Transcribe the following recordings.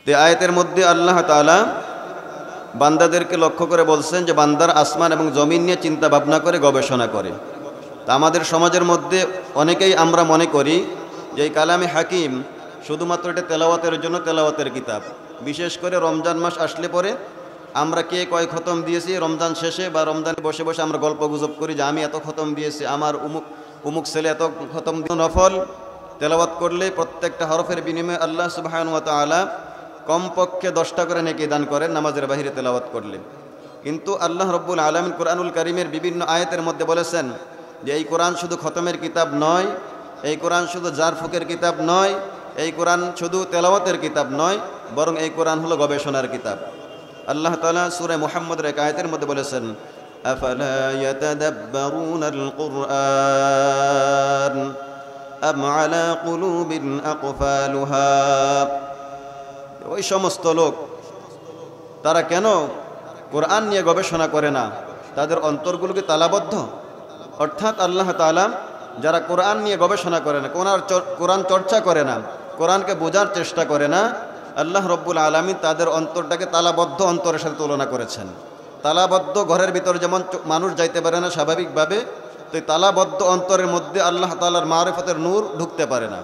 তে আয়াতের মধ্যে আল্লাহ তাআলা বান্দাদেরকে লক্ষ্য করে বলছেন যে বান্দার আসমান এবং জমিন নিয়ে চিন্তা ভাবনা করে গবেষণা করে। তা আমাদের সমাজের মধ্যে অনেকেই আমরা মনে করি যে এই কালামে হাকিম শুধুমাত্র এটা তেলাওয়াতের জন্য তেলাওয়াতের কিতাব। বিশেষ করে রমজান মাস আসলে পরে আমরা কে কয় খতম দিয়েছি রমজান শেষে বা রমজানে বসে বসে আমরা গল্প গুজব করি যে আমি এত খতম দিয়েছি, আমার উমুক ছেলে এত খতম দিয়ে। নফল তেলাওয়াত করলে প্রত্যেকটা হরফের বিনিময়ে আল্লাহ সুবহানাহু ওয়া তাআলা কমপক্ষে 10টা করে নেকি দান করেন নামাজের বাহিরে তেলাওয়াত করলে। কিন্তু আল্লাহ রব্বুল আলামিন কোরআনুল কারীমের বিভিন্ন আয়াতের মধ্যে বলেছেন যে এই কোরআন শুধু খতমের কিতাব নয়, এই কোরআন শুধু জারফুকের কিতাব নয়, এই কোরআন শুধু তেলাওয়াতের কিতাব নয়, বরং এই কোরআন হলো গবেষণার কিতাব। আল্লাহ তাআলা সূরা মুহাম্মদের এক আয়াতের মধ্যে বলেছেন আফালা ইয়াতাদাব্বারুনাল কুরআন আম আলা কুলুবিন আকফালুহা। ওই সমস্ত লোক তারা কেন কোরআন নিয়ে গবেষণা করে না? তাদের অন্তরগুলোকে তালাবদ্ধ। অর্থাৎ আল্লাহ তাআলা যারা কোরআন নিয়ে গবেষণা করে না, কোরআন চর্চা করে না, কোরআনকে বোঝার চেষ্টা করে না, আল্লাহ রব্বুল আলামিন তাদের অন্তরটাকে তালাবদ্ধ অন্তরের সাথে তুলনা করেছেন। তালাবদ্ধ ঘরের ভিতর যেমন মানুষ যাইতে পারে না স্বাভাবিকভাবে, তো এই তালাবদ্ধ অন্তরের মধ্যে আল্লাহ তাআলার মারিফতের নূর ঢুকতে পারে না।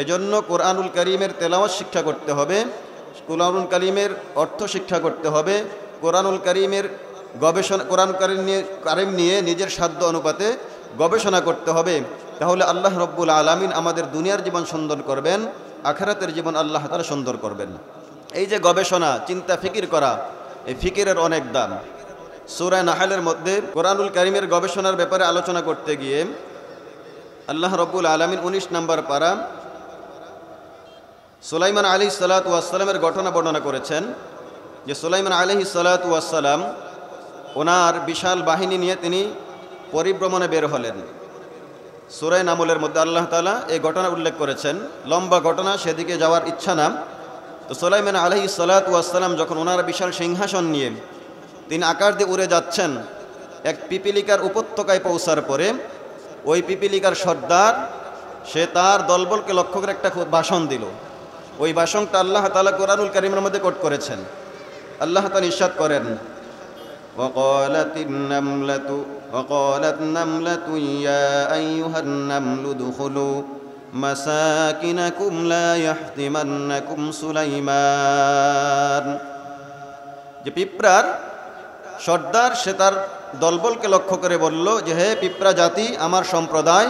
এজন্য কোরআনুল কারীমের তেলাওয়াত শিক্ষা করতে হবে, কোরআনুল কারীমের অর্থ শিক্ষা করতে হবে, কোরআনুল কারীমের গবেষণা কারীম নিয়ে নিজের সাধ্য অনুপাতে গবেষণা করতে হবে। তাহলে আল্লাহ রব্বুল আলামিন আমাদের দুনিয়ার জীবন সুন্দর করবেন, আখিরাতের জীবন আল্লাহ তাআলা সুন্দর করবেন। এই যে গবেষণা, চিন্তা, ফিকির করা, এই ফিকিরের অনেক দাম। সূরা নাহলের মধ্যে কোরআনুল কারীমের গবেষণার ব্যাপারে আলোচনা করতে গিয়ে আল্লাহ রব্বুল আলামিন 19 নম্বর পারা সুলাইমান আলাইহিস সালাতু ওয়াস সালামের ঘটনা বর্ণনা করেছেন যে সুলাইমান আলাইহিস সালাতু ওয়াস সালাম ওনার বিশাল বাহিনী নিয়ে তিনি পরিভ্রমণে বের হলেন। সূরা নামলের মধ্যে আল্লাহ তাআলা এই ঘটনা উল্লেখ করেছেন। লম্বা ঘটনা, সেদিকে যাওয়ার ইচ্ছা না। তো সুলাইমান আলাইহিস সালাতু ওয়াস সালাম যখন ওনার বিশাল সিংহাসন নিয়ে তিনি আকাশ দিয়ে উড়ে যাচ্ছেন, এক পিপিলিকার উপত্যকায় পৌঁছার পরে ওই পিপিলিকার সর্দার সে তার দলবলকে লক্ষ্য করে একটা ভাষণ দিল। ওই ভাষণটা আল্লাহ তাআলা কোরআনুল কারীমের মধ্যে কোট করেছেন। আল্লাহ তাআলা ইরশাদ করেন وقالت نملة يا أيها النمل ادخلوا مساكنكم لا يحطمنكم سليمان। যে পিঁপড়ার সর্দার সে তার দলবলকে লক্ষ্য করে বলল যে হে পিঁপড়া জাতি, আমার সম্প্রদায়,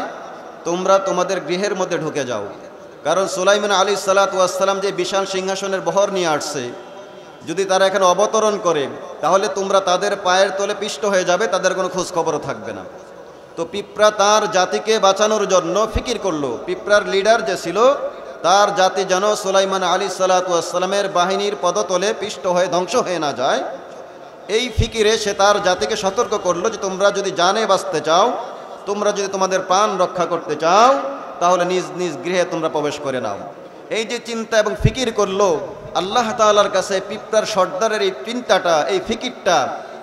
তোমরা তোমাদের গৃহের মধ্যে ঢুকে যাও। কারণ সুলাইমান আলাইহিস সালাতু ওয়াস সালাম যে বিশাল সিংহাসনের বহর নিয়ে আসছে, যদি তারা এখানে অবতরণ করে তাহলে তোমরা তাদের পায়ের তলে পিষ্ট হয়ে যাবে, তাদের কোনো খোঁজ খবরও থাকবে না। তো পিঁপড়া তার জাতিকে বাঁচানোর জন্য ফিকির করলো, পিঁপড়ার লিডার যে ছিল তার জাতি যেন সুলাইমান আলাইহিস সালাতু ওয়াস সালামের বাহিনীর পদতলে পিষ্ট হয়ে ধ্বংস হয়ে না যায়। এই ফিকিরে সে তার জাতিকে সতর্ক করলো যে তোমরা যদি জানে বাঁচতে চাও, তোমরা যদি তোমাদের প্রাণ রক্ষা করতে চাও, তাহলে নিজ নিজ গৃহে তোমরা প্রবেশ করে নাও। এই যে চিন্তা এবং ফিকির করলো, আল্লাহ তাআলার কাছে পিঁপড়ার সর্দারের এই চিন্তাটা, এই ফিকিরটা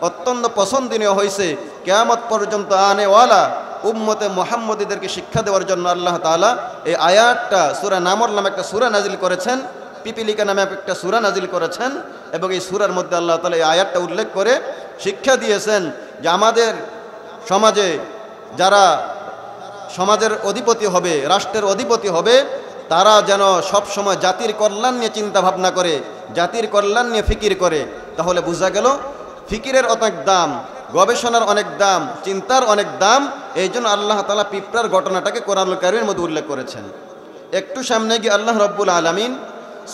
অত্যন্ত পছন্দনীয় হয়েছে। কিয়ামত পর্যন্ত আনেওয়ালা উম্মতে মুহাম্মদীদেরকে শিক্ষা দেওয়ার জন্য আল্লাহ তাআলা এই আয়াতটা সূরা নামল নামে একটা সূরা নাজিল করেছেন, পিপিলিকা নামে একটা সূরা নাজিল করেছেন, এবং এই সূরার মধ্যে আল্লাহ তাআলা এই আয়াতটা উল্লেখ করে শিক্ষা দিয়েছেন যে আমাদের সমাজে যারা সমাজের অধিপতি হবে, রাষ্ট্রের অধিপতি হবে, তারা যেন সব সময় জাতির কল্যাণ নিয়ে চিন্তা ভাবনা করে, জাতির কল্যাণ নিয়ে ফিকির করে। তাহলে বোঝা গেল ফিকিরের অনেক দাম, গবেষণার অনেক দাম, চিন্তার অনেক দাম। এই জন্য আল্লাহ তাআলা পিঁপড়ার ঘটনাটাকে কোরআনুল কারীমের মধ্যে উল্লেখ করেছেন। একটু সামনে গিয়ে আল্লাহ রব্বুল আলামিন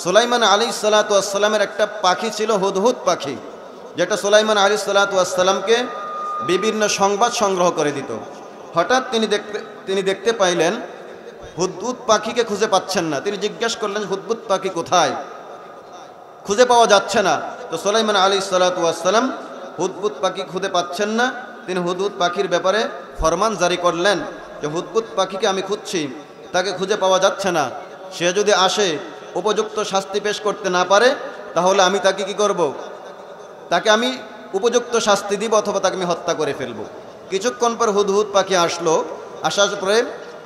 সুলাইমান আলাইহিস সালাতু ওয়াস সালামের একটা পাখি ছিল হুদহুদ পাখি, যেটা সুলাইমান আলাইহিস সালাতু ওয়াস সালামকে বিভিন্ন সংবাদ সংগ্রহ করে দিত। হঠাৎ তিনি দেখতে পাইলেন হুদহুদ পাখিকে খুঁজে পাচ্ছেন না। তিনি জিজ্ঞেস করলেন হুদহুদ পাখি কোথায়, খুঁজে পাওয়া যাচ্ছে না। তো সুলাইমান আলাইহিস সালাতু ওয়াস সালাম হুদহুদ পাখি খুঁজে পাচ্ছেন না, তিনি হুদহুদ পাখির ব্যাপারে ফরমান জারি করলেন যে হুদহুদ পাখিকে আমি খুঁজছি, তাকে খুঁজে পাওয়া যাচ্ছে না। সে যদি আসে, উপযুক্ত শাস্তি পেশ করতে না পারে, তাহলে আমি তাকে কি করব? তাকে আমি উপযুক্ত শাস্তি দিব, অথবা তাকে আমি হত্যা করে ফেলব। কিছুক্ষণ পর হুদহুদ পাখি আসলো। আসার পরে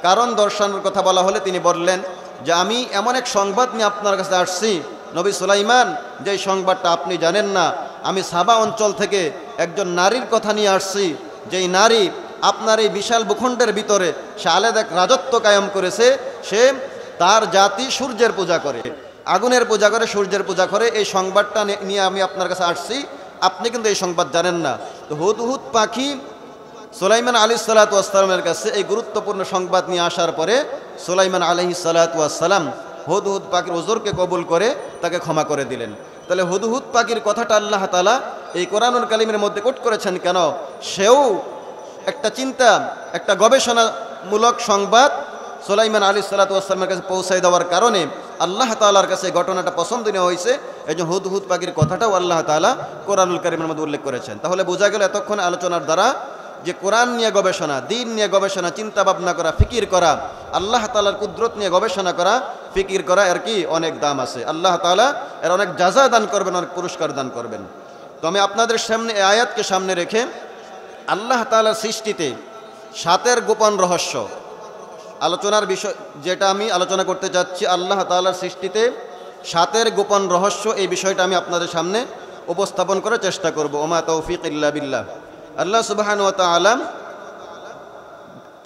কারণ দর্শানোর কথা বলা হলে তিনি বললেন যে আমি এমন এক সংবাদ নিয়ে আপনার কাছে আসছি নবী সুলাইমান, যে সংবাদটা আপনি জানেন না, আমি সাবা অঞ্চল থেকে একজন নারীর কথা নিয়ে আসছি, যেই নারী আপনার এই বিশাল ভূখণ্ডের ভিতরে সে আলাদা এক রাজত্ব কায়েম করেছে। সে তার জাতি সূর্যের পূজা করে, আগুনের পূজা করে, সূর্যের পূজা করে। এই সংবাদটা নিয়ে আমি আপনার কাছে আসছি, আপনি কিন্তু এই সংবাদ জানেন না। তো হুদহুদ পাখি সুলাইমান আলাইহিস সালাতু ওয়াস সালামের কাছে এই গুরুত্বপূর্ণ সংবাদ নিয়ে আসার পরে সুলাইমান আলাইহিস সালাতু ওয়াস সালাম হুদহুদ পাখির ওজরকে কবুল করে তাকে ক্ষমা করে দিলেন। তাহলে হুদহুদ পাখির কথাটা আল্লাহ তাআলা এই কোরআনুল কারীমের মধ্যে কোট করেছেন কেন? সেও একটা চিন্তা, একটা গবেষণামূলক সংবাদ সুলাইমান আলাইহিস সালাতু ওয়াস সালামের কাছে পৌঁছায় দেওয়ার কারণে আল্লাহ তাআলার কাছে ঘটনাটা পছন্দনীয় হয়েছে। এই যে হুদহুদ পাখির কথাটাও আল্লাহ তাআলা কোরআনুল কারীমের মধ্যে উল্লেখ করেছেন। তাহলে বোঝা গেল এতক্ষণ আলোচনার দ্বারা যে কোরআন নিয়ে গবেষণা, দিন নিয়ে গবেষণা, চিন্তা ভাবনা করা, ফিকির করা, আল্লাহ তাআলার কুদরত নিয়ে গবেষণা করা, ফিকির করা, এর কি অনেক দাম আছে। আল্লাহ তাআলা এর অনেক জাযা দান করবেন, অনেক পুরস্কার দান করবেন। তো আমি আপনাদের সামনে এই আয়াতকে সামনে রেখে আল্লাহ তাআলার সৃষ্টিতে সাতের গোপন রহস্য আলোচনার বিষয়, যেটা আমি আলোচনা করতে যাচ্ছি, আল্লাহ তাআলার সৃষ্টিতে সাতের গোপন রহস্য, এই বিষয়টা আমি আপনাদের সামনে উপস্থাপন করার চেষ্টা করব। ওমা তৌফিক ইল্লা বিল্লাহ। আল্লাহ সুবহানাহু ওয়া তাআলা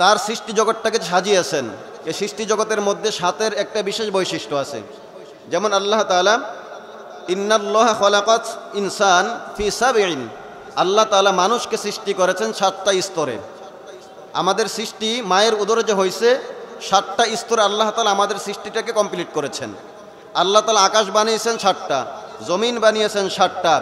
তার সৃষ্টি জগৎটাকে সাজিয়েছেন। এই সৃষ্টি জগতের মধ্যে সাতের একটা বিশেষ বৈশিষ্ট্য আছে। যেমন আল্লাহ তাআলা ইন্নাল্লাহা খালাকাত ইনসান ফি সাবঈন, আল্লাহ তাআলা মানুষকে সৃষ্টি করেছেন 7টা স্তরে। আমাদের সৃষ্টি মায়ের উদরে যে হয়েছে 7টা স্তরে আল্লাহ তাআলা আমাদের সৃষ্টিটাকে কমপ্লিট করেছেন। আল্লাহ তাআলা আকাশ বানিয়েছেন 7টা, জমিন বানিয়েছেন 7টা,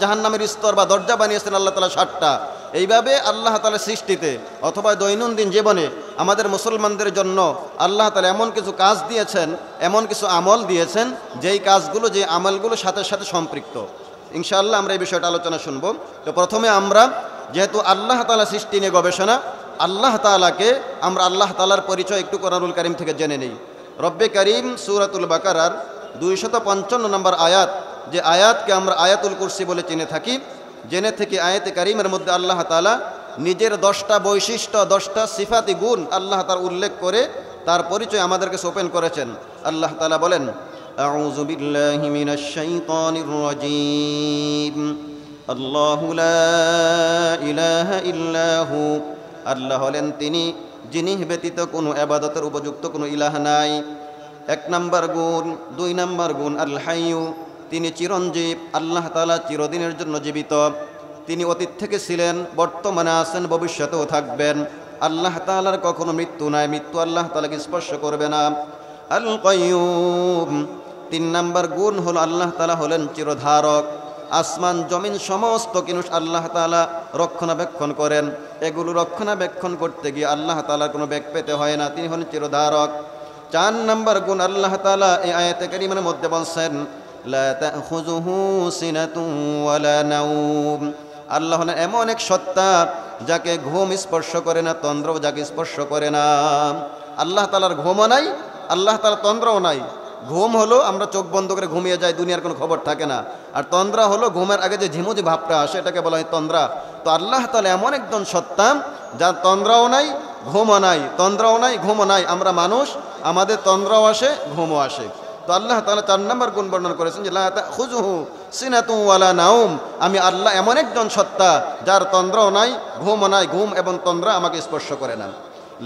জাহান্নামের স্তর বা দরজা বানিয়েছেন আল্লাহ তাআলা 7টা। এইভাবে আল্লাহ তাআলা সৃষ্টিতে অথবা দৈনন্দিন জীবনে আমাদের মুসলমানদের জন্য আল্লাহ তাআলা এমন কিছু কাজ দিয়েছেন, এমন কিছু আমল দিয়েছেন, যেই কাজগুলো, যে আমলগুলো সাথে সাথে সম্পৃক্ত। ইনশাআল্লাহ আমরা এই বিষয়টা আলোচনা শুনব। তো প্রথমে আমরা, যেহেতু আল্লাহ তাআলা সৃষ্টি নিয়ে গবেষণা, আল্লাহ তাআলাকে আমরা আল্লাহ তাআলার পরিচয় একটু কোরআনুল কারীম থেকে জেনে নেই। রব্বে কারীম সূরাতুল বাকারার 255 নম্বর আয়াত, যে আয়াতকে আমরা আয়াতুল কুরসি বলে চিনে থাকি, জেনে থেকে আয়াতে কারীমের মধ্যে আল্লাহ তাআলা নিজের 10টা বৈশিষ্ট্য, 10টা সিফাতি গুণ আল্লাহ তাআলা উল্লেখ করে তার পরিচয় আমাদেরকে ওপেন করেছেন। আল্লাহ তাআলা বলেন, আউযু বিল্লাহি মিনাশ শাইতানির রাজীম, আল্লাহু লা ইলাহা ইল্লাহু, আল্লাহ হলেন তিনি যিনি ব্যতীত কোনো ইবাদতের উপযুক্ত কোনো ইলাহ নাই। 1 নম্বর গুণ। 2 নম্বর গুণ আল হাইয়ু, তিনি চিরঞ্জীব। আল্লাহ তাআলা চিরদিনের জন্য জীবিত। তিনি অতীত থেকে ছিলেন, বর্তমানে আছেন, ভবিষ্যতেও থাকবেন। আল্লাহ তাআলার কখনো মৃত্যু নাই, মৃত্যু আল্লাহ তাআলাকে স্পর্শ করবে না। আল কাইয়ুম, 3 নম্বর গুণ হলো আল্লাহ তাআলা হলেন চিরধারক। আসমান জমিন সমস্ত কিছু আল্লাহ তাআলা রক্ষণাবেক্ষণ করেন। এগুলো রক্ষণাবেক্ষণ করতে গিয়ে আল্লাহ তাআলার কোনো বেগ পেতে হয় না, তিনি হলেন চিরধারক। 4 নম্বর গুণ আল্লাহ তাআলা এই আয়াতে কারীমের মধ্যে বলছেন, লা তাখুযুহু সিনাতুন ওয়ালা নাওম, আল্লাহ হলেন এমন এক সত্তা যাকে ঘুম স্পর্শ করে না, তন্দ্রাও যাকে স্পর্শ করে না। আল্লাহ তাআলার ঘুমও নাই, আল্লাহ তাআলার তন্দ্রাও নাই। ঘুম হলো আমরা চোখ বন্ধ করে ঘুমিয়ে যাই, দুনিয়ার কোনো খবর থাকে না। আর তন্দ্রা হলো ঘুমের আগে যে ঝিমুঝি ভাবটা আসে, এটাকে বলা হয় তন্দ্রা। তো আল্লাহ তাআলা এমন একজন সত্তা যার তন্দ্রাও নাই, ঘুমও নাই, তন্দ্রাও নাই, ঘুমও নাই। আমরা মানুষ, আমাদের তন্দ্রাও আসে, ঘুমও আসে। তো আল্লাহ তাআলা 4 নম্বর গুণ বর্ণনা করেছেন যে লা তাখুযুহু সিনাতুন ওয়ালা নাওম, আমি আল্লাহ এমন একজন সত্তা যার তন্দ্রাও নাই, ঘুমও নাই, ঘুম এবং তন্দ্রা আমাকে স্পর্শ করে না।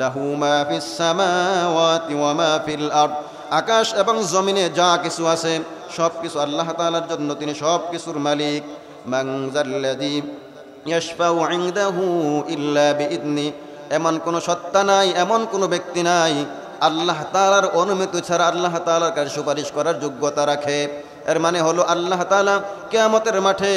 লাহু মা ফিস সামাওয়াতি ওয়া মা ফিল আরদ, আকাশ এবং জমিনে যা কিছু আছে সব কিছু আল্লাহ তাআলার জন্য, তিনি সব কিছুর মালিক। মান যাল্লাযী ইয়াশফাউ ইনদাহু ইল্লা বিইذনি, এমন কোনো সত্তা নাই, এমন কোনো ব্যক্তি নাই আল্লাহ তাআলার অনুমতি ছাড়া আল্লাহ তাআলার কাছে সুপারিশ করার যোগ্যতা রাখে। এর মানে হলো আল্লাহ তাআলা কিয়ামতের মাঠে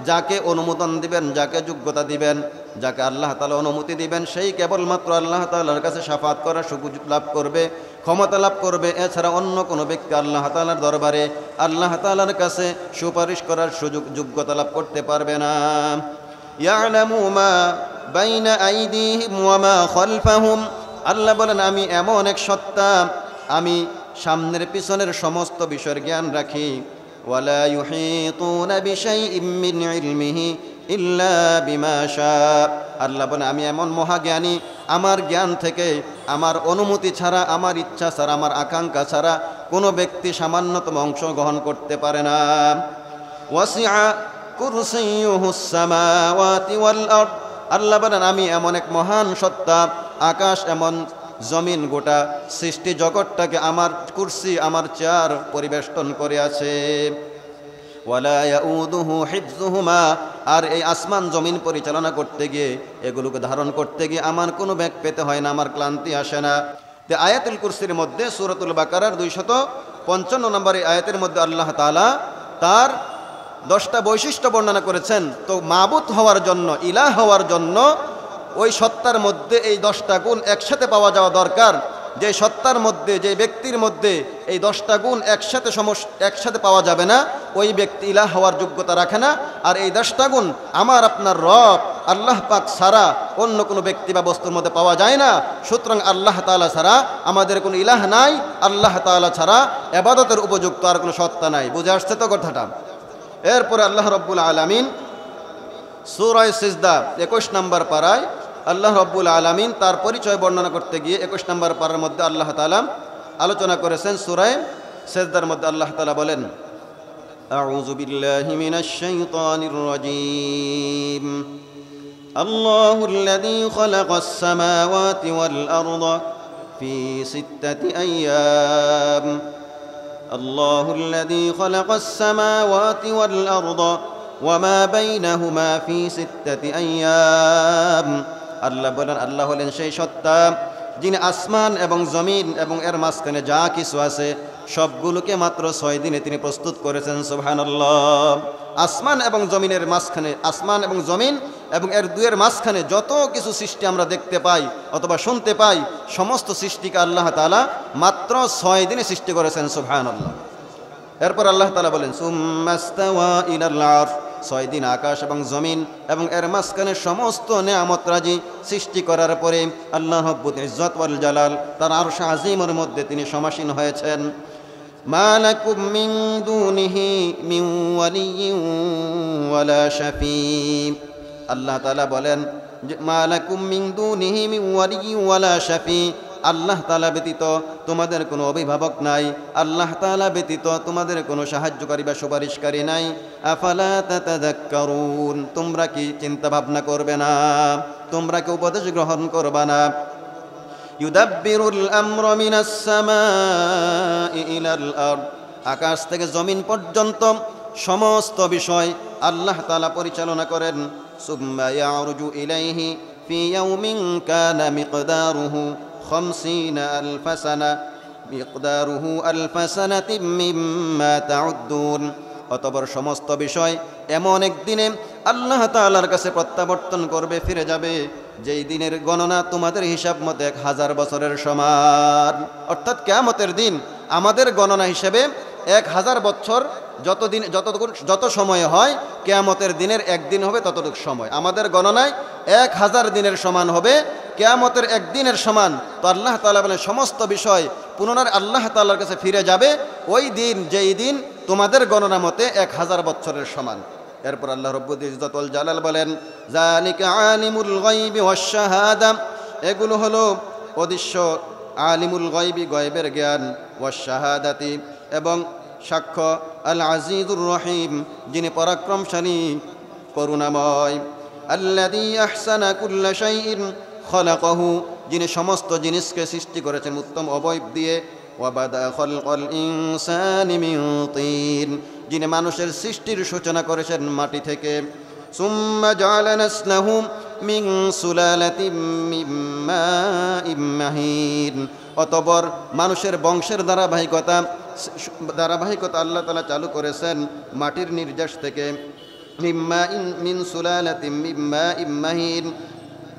যাকে অনুমোদন দিবেন, যাকে যোগ্যতা দিবেন, যাকে আল্লাহ তাআলা অনুমতি দিবেন, সেই কেবলমাত্র আল্লাহ তাআলার কাছে শাফাত করার সুযোগ লাভ করবে, ক্ষমতা লাভ করবে। এছাড়া অন্য কোনো ব্যক্তি আল্লাহ তাআলার দরবারে আল্লাহ তাআলার কাছে সুপারিশ করার সুযোগ, যোগ্যতা লাভ করতে পারবে না। ইয়ালামু মা বাইনা আইদিহিম ওয়া মা খালফাহুম, আল্লাহ বলেন আমি এমন এক সত্তা, আমি সামনের পিছনের সমস্ত বিষয়ের জ্ঞান রাখি। ওয়ালা ইউহিতুনা বিশাইইম মিন ইলমিহি ইল্লা বিমা শা, আল্লাহ বলেন আমি এমন মহাজ্ঞানী, আমার জ্ঞান থেকে, আমার অনুমতি ছাড়া, আমার ইচ্ছা ছাড়া, আমার আকাঙ্ক্ষা ছাড়া কোনো ব্যক্তি সামান্যতম অংশ গ্রহণ করতে পারে না। ওয়াসিআ কুরসিয়ুহুস সামাওয়াতি ওয়াল আরদ, আল্লাহ বলেন আমি এমন এক মহান সত্তা, আকাশ এমন জমিন গোটা সৃষ্টি জগৎটাকে আমার কুরসি, আমার চেয়ার পরিবেষ্টন করে আছে। ওয়ালা ইয়াউদুহু হিফযুহুমা, আর এই আসমান জমিন পরিচালনা করতে গিয়ে, এগুলোকে ধারণ করতে গিয়ে আমার কোনো ব্যাগ পেতে হয় না, আমার ক্লান্তি আসে না। তো আয়াতুল কুরসির মধ্যে সূরাতুল বাকারার 255 নম্বর আয়াতের মধ্যে আল্লাহ তাআলা তার 10টা বৈশিষ্ট্য বর্ণনা করেছেন। তো মাবুদ হওয়ার জন্য, ইলাহ হওয়ার জন্য ওই সত্তার মধ্যে এই 10টা গুণ একসাথে পাওয়া যাওয়া দরকার। যে সত্তার মধ্যে, যে ব্যক্তির মধ্যে এই 10টা গুণ একসাথে পাওয়া যাবে না, ওই ব্যক্তি ইলাহ হওয়ার যোগ্যতা রাখে না। আর এই 10টা গুণ আমার আপনার রব আল্লাহ পাক ছাড়া অন্য কোনো ব্যক্তি বা বস্তুর মধ্যে পাওয়া যায় না। সুতরাং আল্লাহ তাআলা ছাড়া আমাদের কোনো ইলাহ নাই, আল্লাহ তাআলা ছাড়া ইবাদতের উপযুক্ত আর কোনো সত্তা নাই। বুঝে আসছে তো কথাটা? এরপরে আল্লাহ রব্বুল আলামিন সূরা সিজদা 21 নম্বর পারায় আল্লাহ রব্বুল আলামিন তার পরিচয় বর্ণনা করতে গিয়ে 21 নম্বর পারার মধ্যে আল্লাহ তাআলা আলোচনা করেছেন। সূরা সিজদার মধ্যে আল্লাহ তাআলা বলেন, আউযু বিল্লাহি মিনাশ শাইতানির রাজীম, আল্লাহুল্লাযী খালাকাস সামাওয়াতি ওয়াল আরদা ফি সিত্তাতি আইয়াম, আল্লাহুল্লাযী খালাকাস সামাওয়াতি ওয়াল আরদা ওয়া মা বাইনাহুমা ফি সিত্তাতি আইয়াম। আল্লাহ বলেন, আল্লাহ হলেন সেই সত্তা যিনি আসমান এবং জমিন এবং এর মাঝখানে যা কিছু আছে সবগুলোকে মাত্র 6 দিনে তিনি প্রস্তুত করেছেন। সুবহানাল্লাহ। আসমান এবং জমিনের মাঝখানে, আসমান এবং জমিন এবং এর দুয়ের মাঝখানে যত কিছু সৃষ্টি আমরা দেখতে পাই অথবা শুনতে পাই, সমস্ত সৃষ্টিকে আল্লাহ তাআলা মাত্র 6 দিনে সৃষ্টি করেছেন। সুবহানাল্লাহ। এরপর আল্লাহ তাআলা বলেন, সুম্মাস্তাওয়া ইলাল আরশ, 6 দিন আকাশ এবং জমিন এবং এর মাঝখানে সমস্ত নেয়ামত রাজি সৃষ্টি করার পরে আল্লাহ রব্বুল ইজ্জত ওয়াল জালাল তার আরশ আজিমের মধ্যে তিনি সমাসীন হয়েছেন। মা লাকুম মিন দুনিহি মিন ওয়ালিয়্যিন ওয়ালা শাফীঈ, আল্লাহ তাআলা বলেন মা লাকুম মিন দুনিহি মিন ওয়ালিয়্যিন ওয়ালা শাফীঈ, আল্লাহ তাআলা ব্যতীত তোমাদের কোনো অভিভাবক নাই, আল্লাহ তাআলা ব্যতীত তোমাদের কোনো সাহায্যকারী বা সুপারিশকারী নাই। আফালা তাতাযাক্কারুন, তোমরা কি চিন্তা ভাবনা করবে না? তোমরা কি উপদেশ গ্রহণ করবে না? ইউদাব্বিরুল আমরা মিনাস সামাই ইলাল আরদ, আকাশ থেকে জমিন পর্যন্ত সমস্ত বিষয় আল্লাহ তাআলা পরিচালনা করেন। সুম্মা ইয়ারজু ইলাইহি ফি ইয়াউমিন কানা মিকদারুহু 50 আলফ সানা, মিকদারুহু আলফ সানাতিন মিম্মা তাউদ্দুন, অতঃপর সমস্ত বিষয় এমন এক দিনে আল্লাহ তাআলার কাছে প্রত্যাবর্তন করবে, ফিরে যাবে, যেই দিনের গণনা তোমাদের হিসাব মতে 1000 বছরের সমান। অর্থাৎ কিয়ামতের দিন আমাদের গণনা হিসেবে 1000 বছর যত সময় হয়, কিয়ামতের দিনের একদিন হবে ততটুকু সময়। আমাদের গণনায় 1000 দিনের সমান হবে, কিয়ামতের একদিনের সমান। তো আল্লাহ তাআলা বলেন সমস্ত বিষয় পুনরায় আল্লাহ তাআলার কাছে ফিরে যাবে ওই দিন, যেই দিন তোমাদের গণনা মতে 1000 বছরের সমান। এরপর আল্লাহ রব্বুল ইজ্জত ওয়াল জালাল বলেন, যালিকা আলিমুল গায়বি ওয়াশ শাহাদা, এগুলো হলো অদৃশ্য আলিমুল গায়বি, গায়বের জ্ঞান, ওয়াশ শাহাদাতি এবং সাক্ষ্য, আল আজিজুর রহিম, যিনি পরাক্রমশালী করুণাময়, আল্লাযী আহসানা কুল্লা শাইইন খালাকাহু, যিনি সমস্ত জিনিসকে সৃষ্টি করেছেন উত্তম অবয়ব দিয়ে, ওয়া বাদা খালকাল ইনসানি মিন তিন, যিনি মানুষের সৃষ্টির সূচনা করেছেন মাটি থেকে। সুম্মা জাআলা নাসলাহু মিন সুলালাতিন মিন মাইন মাহিন, অতঃপর মানুষের বংশের ধারাবাহিকতা আল্লাহ তাআলা চালু করেছেন মাটির নির্যাস থেকে। মিন সুলালাতিন মিন মাইন মাহিন,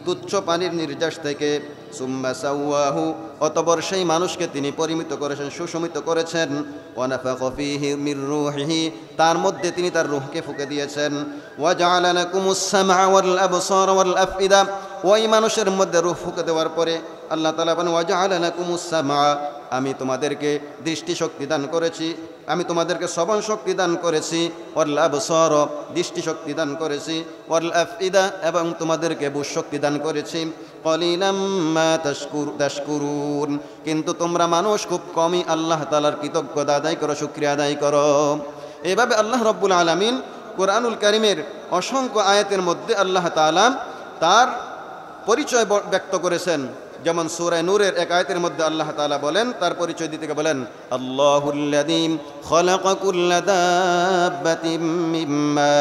তুচ্ছ পানির নির্যাস থেকে। সুম্মা সাওয়াহু, অতঃপর সেই মানুষকে তিনি পরিমিত করেছেন, সুসমিত করেছেন। ওয়া নাফাখা ফীহি মির রূহিহি, তার মধ্যে তিনি তার রূহকে ফুঁকে দিয়েছেন। ওয়া জাআলা লাকুমুস সামআ ওয়াল আবসারা ওয়াল আফইদা, ওই মানুষের মধ্যে রূহ ফুঁকে দেওয়ার পরে আল্লাহ তাআলা বলেন, ওয়া জাআলা লাকুমুস সামআ, আমি তোমাদেরকে দৃষ্টিশক্তি দান করেছি, আমি তোমাদেরকে শ্রবণ শক্তি দান করেছি, ওয়াল আবসার, দৃষ্টিশক্তি দান করেছি, ওয়াল আফইদা, এবং তোমাদেরকে বুঝশক্তি দান করেছি। কলিলাম মা তাশকুরুন, কিন্তু তোমরা মানুষ খুব কমই আল্লাহ তাআলার কৃতজ্ঞতা আদায় করো, শুকরিয়া আদায় করো। এভাবে আল্লাহ রাব্বুল আলামিন কোরআনুল কারীমের অসংখ্য আয়াতের মধ্যে আল্লাহ তাআলা তার পরিচয় ব্যক্ত করেছেন। যেমন সূরা নূরের এক আয়াতের মধ্যে আল্লাহ তাআলা বলেন, তার পরিচয় দিতে গিয়ে বলেন, আল্লাহুল্লাযী খালাকা কুল্লা দাব্বাতিন মিম্মা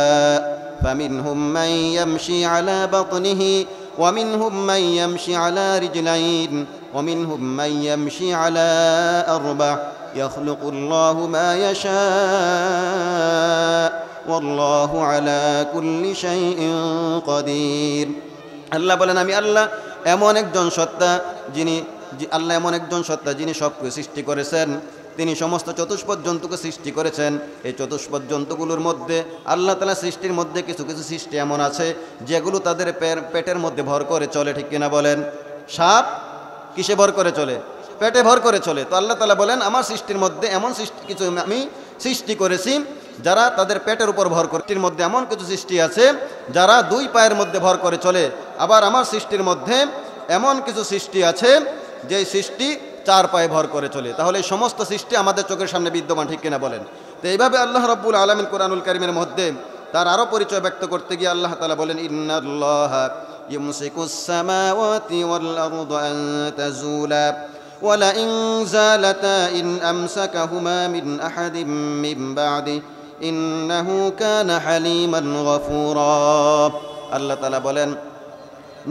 ফামিনহুম মান ইয়ামশি আলা বাতনিহি ওয়া মিনহুম মান ইয়ামশি আলা রিজলাইন ওয়া মিনহুম মান ইয়ামশি আলা আরবা' ইয়াখলুকুল্লাহু মা ইয়াশা ওয়াল্লাহু আলা কুল্লি শাইইন কাদির। আল্লাহ বলেন, আমি আল্লাহ এমন একজন সত্তা যিনি সব কিছু সৃষ্টি করেছেন। তিনি সমস্ত চতুষ্পদ জন্তুকে সৃষ্টি করেছেন। এই চতুষ্পদ জন্তুগুলোর মধ্যে আল্লাহ তাআলা সৃষ্টির মধ্যে কিছু কিছু সৃষ্টি এমন আছে যেগুলো তাদের পেটের মধ্যে ভর করে চলে, ঠিক কিনা বলেন? সাপ কিসে ভর করে চলে? পেটে ভর করে চলে। তো আল্লাহ তাআলা বলেন, আমার সৃষ্টির মধ্যে এমন কিছু আমি সৃষ্টি করেছি যারা তাদের পেটের উপর ভর করে। সৃষ্টির মধ্যে এমন কিছু সৃষ্টি আছে যারা দুই পায়ের মধ্যে ভর করে চলে। আবার আমার সৃষ্টির মধ্যে এমন কিছু সৃষ্টি আছে যে সৃষ্টি চার পায়ে ভর করে চলে। তাহলে এই সমস্ত সৃষ্টি আমাদের চোখের সামনে বিদ্যমান, ঠিক কিনা বলেন? তো এইভাবে আল্লাহ রাব্বুল আলামিন কোরআনুল কারীমের মধ্যে তার আরও পরিচয় ব্যক্ত করতে গিয়ে আল্লাহ তাআলা বলেন, ইন্নাল্লাহা ইউমসিকুস সামাওয়াতি ওয়াল আরদা আন তাজুলা ওয়ালা ইন যালাতা ইন আমসাকাহুমা মিন আহাদিম মিন বা'দি ইন্নাহু কানা হালিমান গফুরা। আল্লাহ তাআলা বলেন,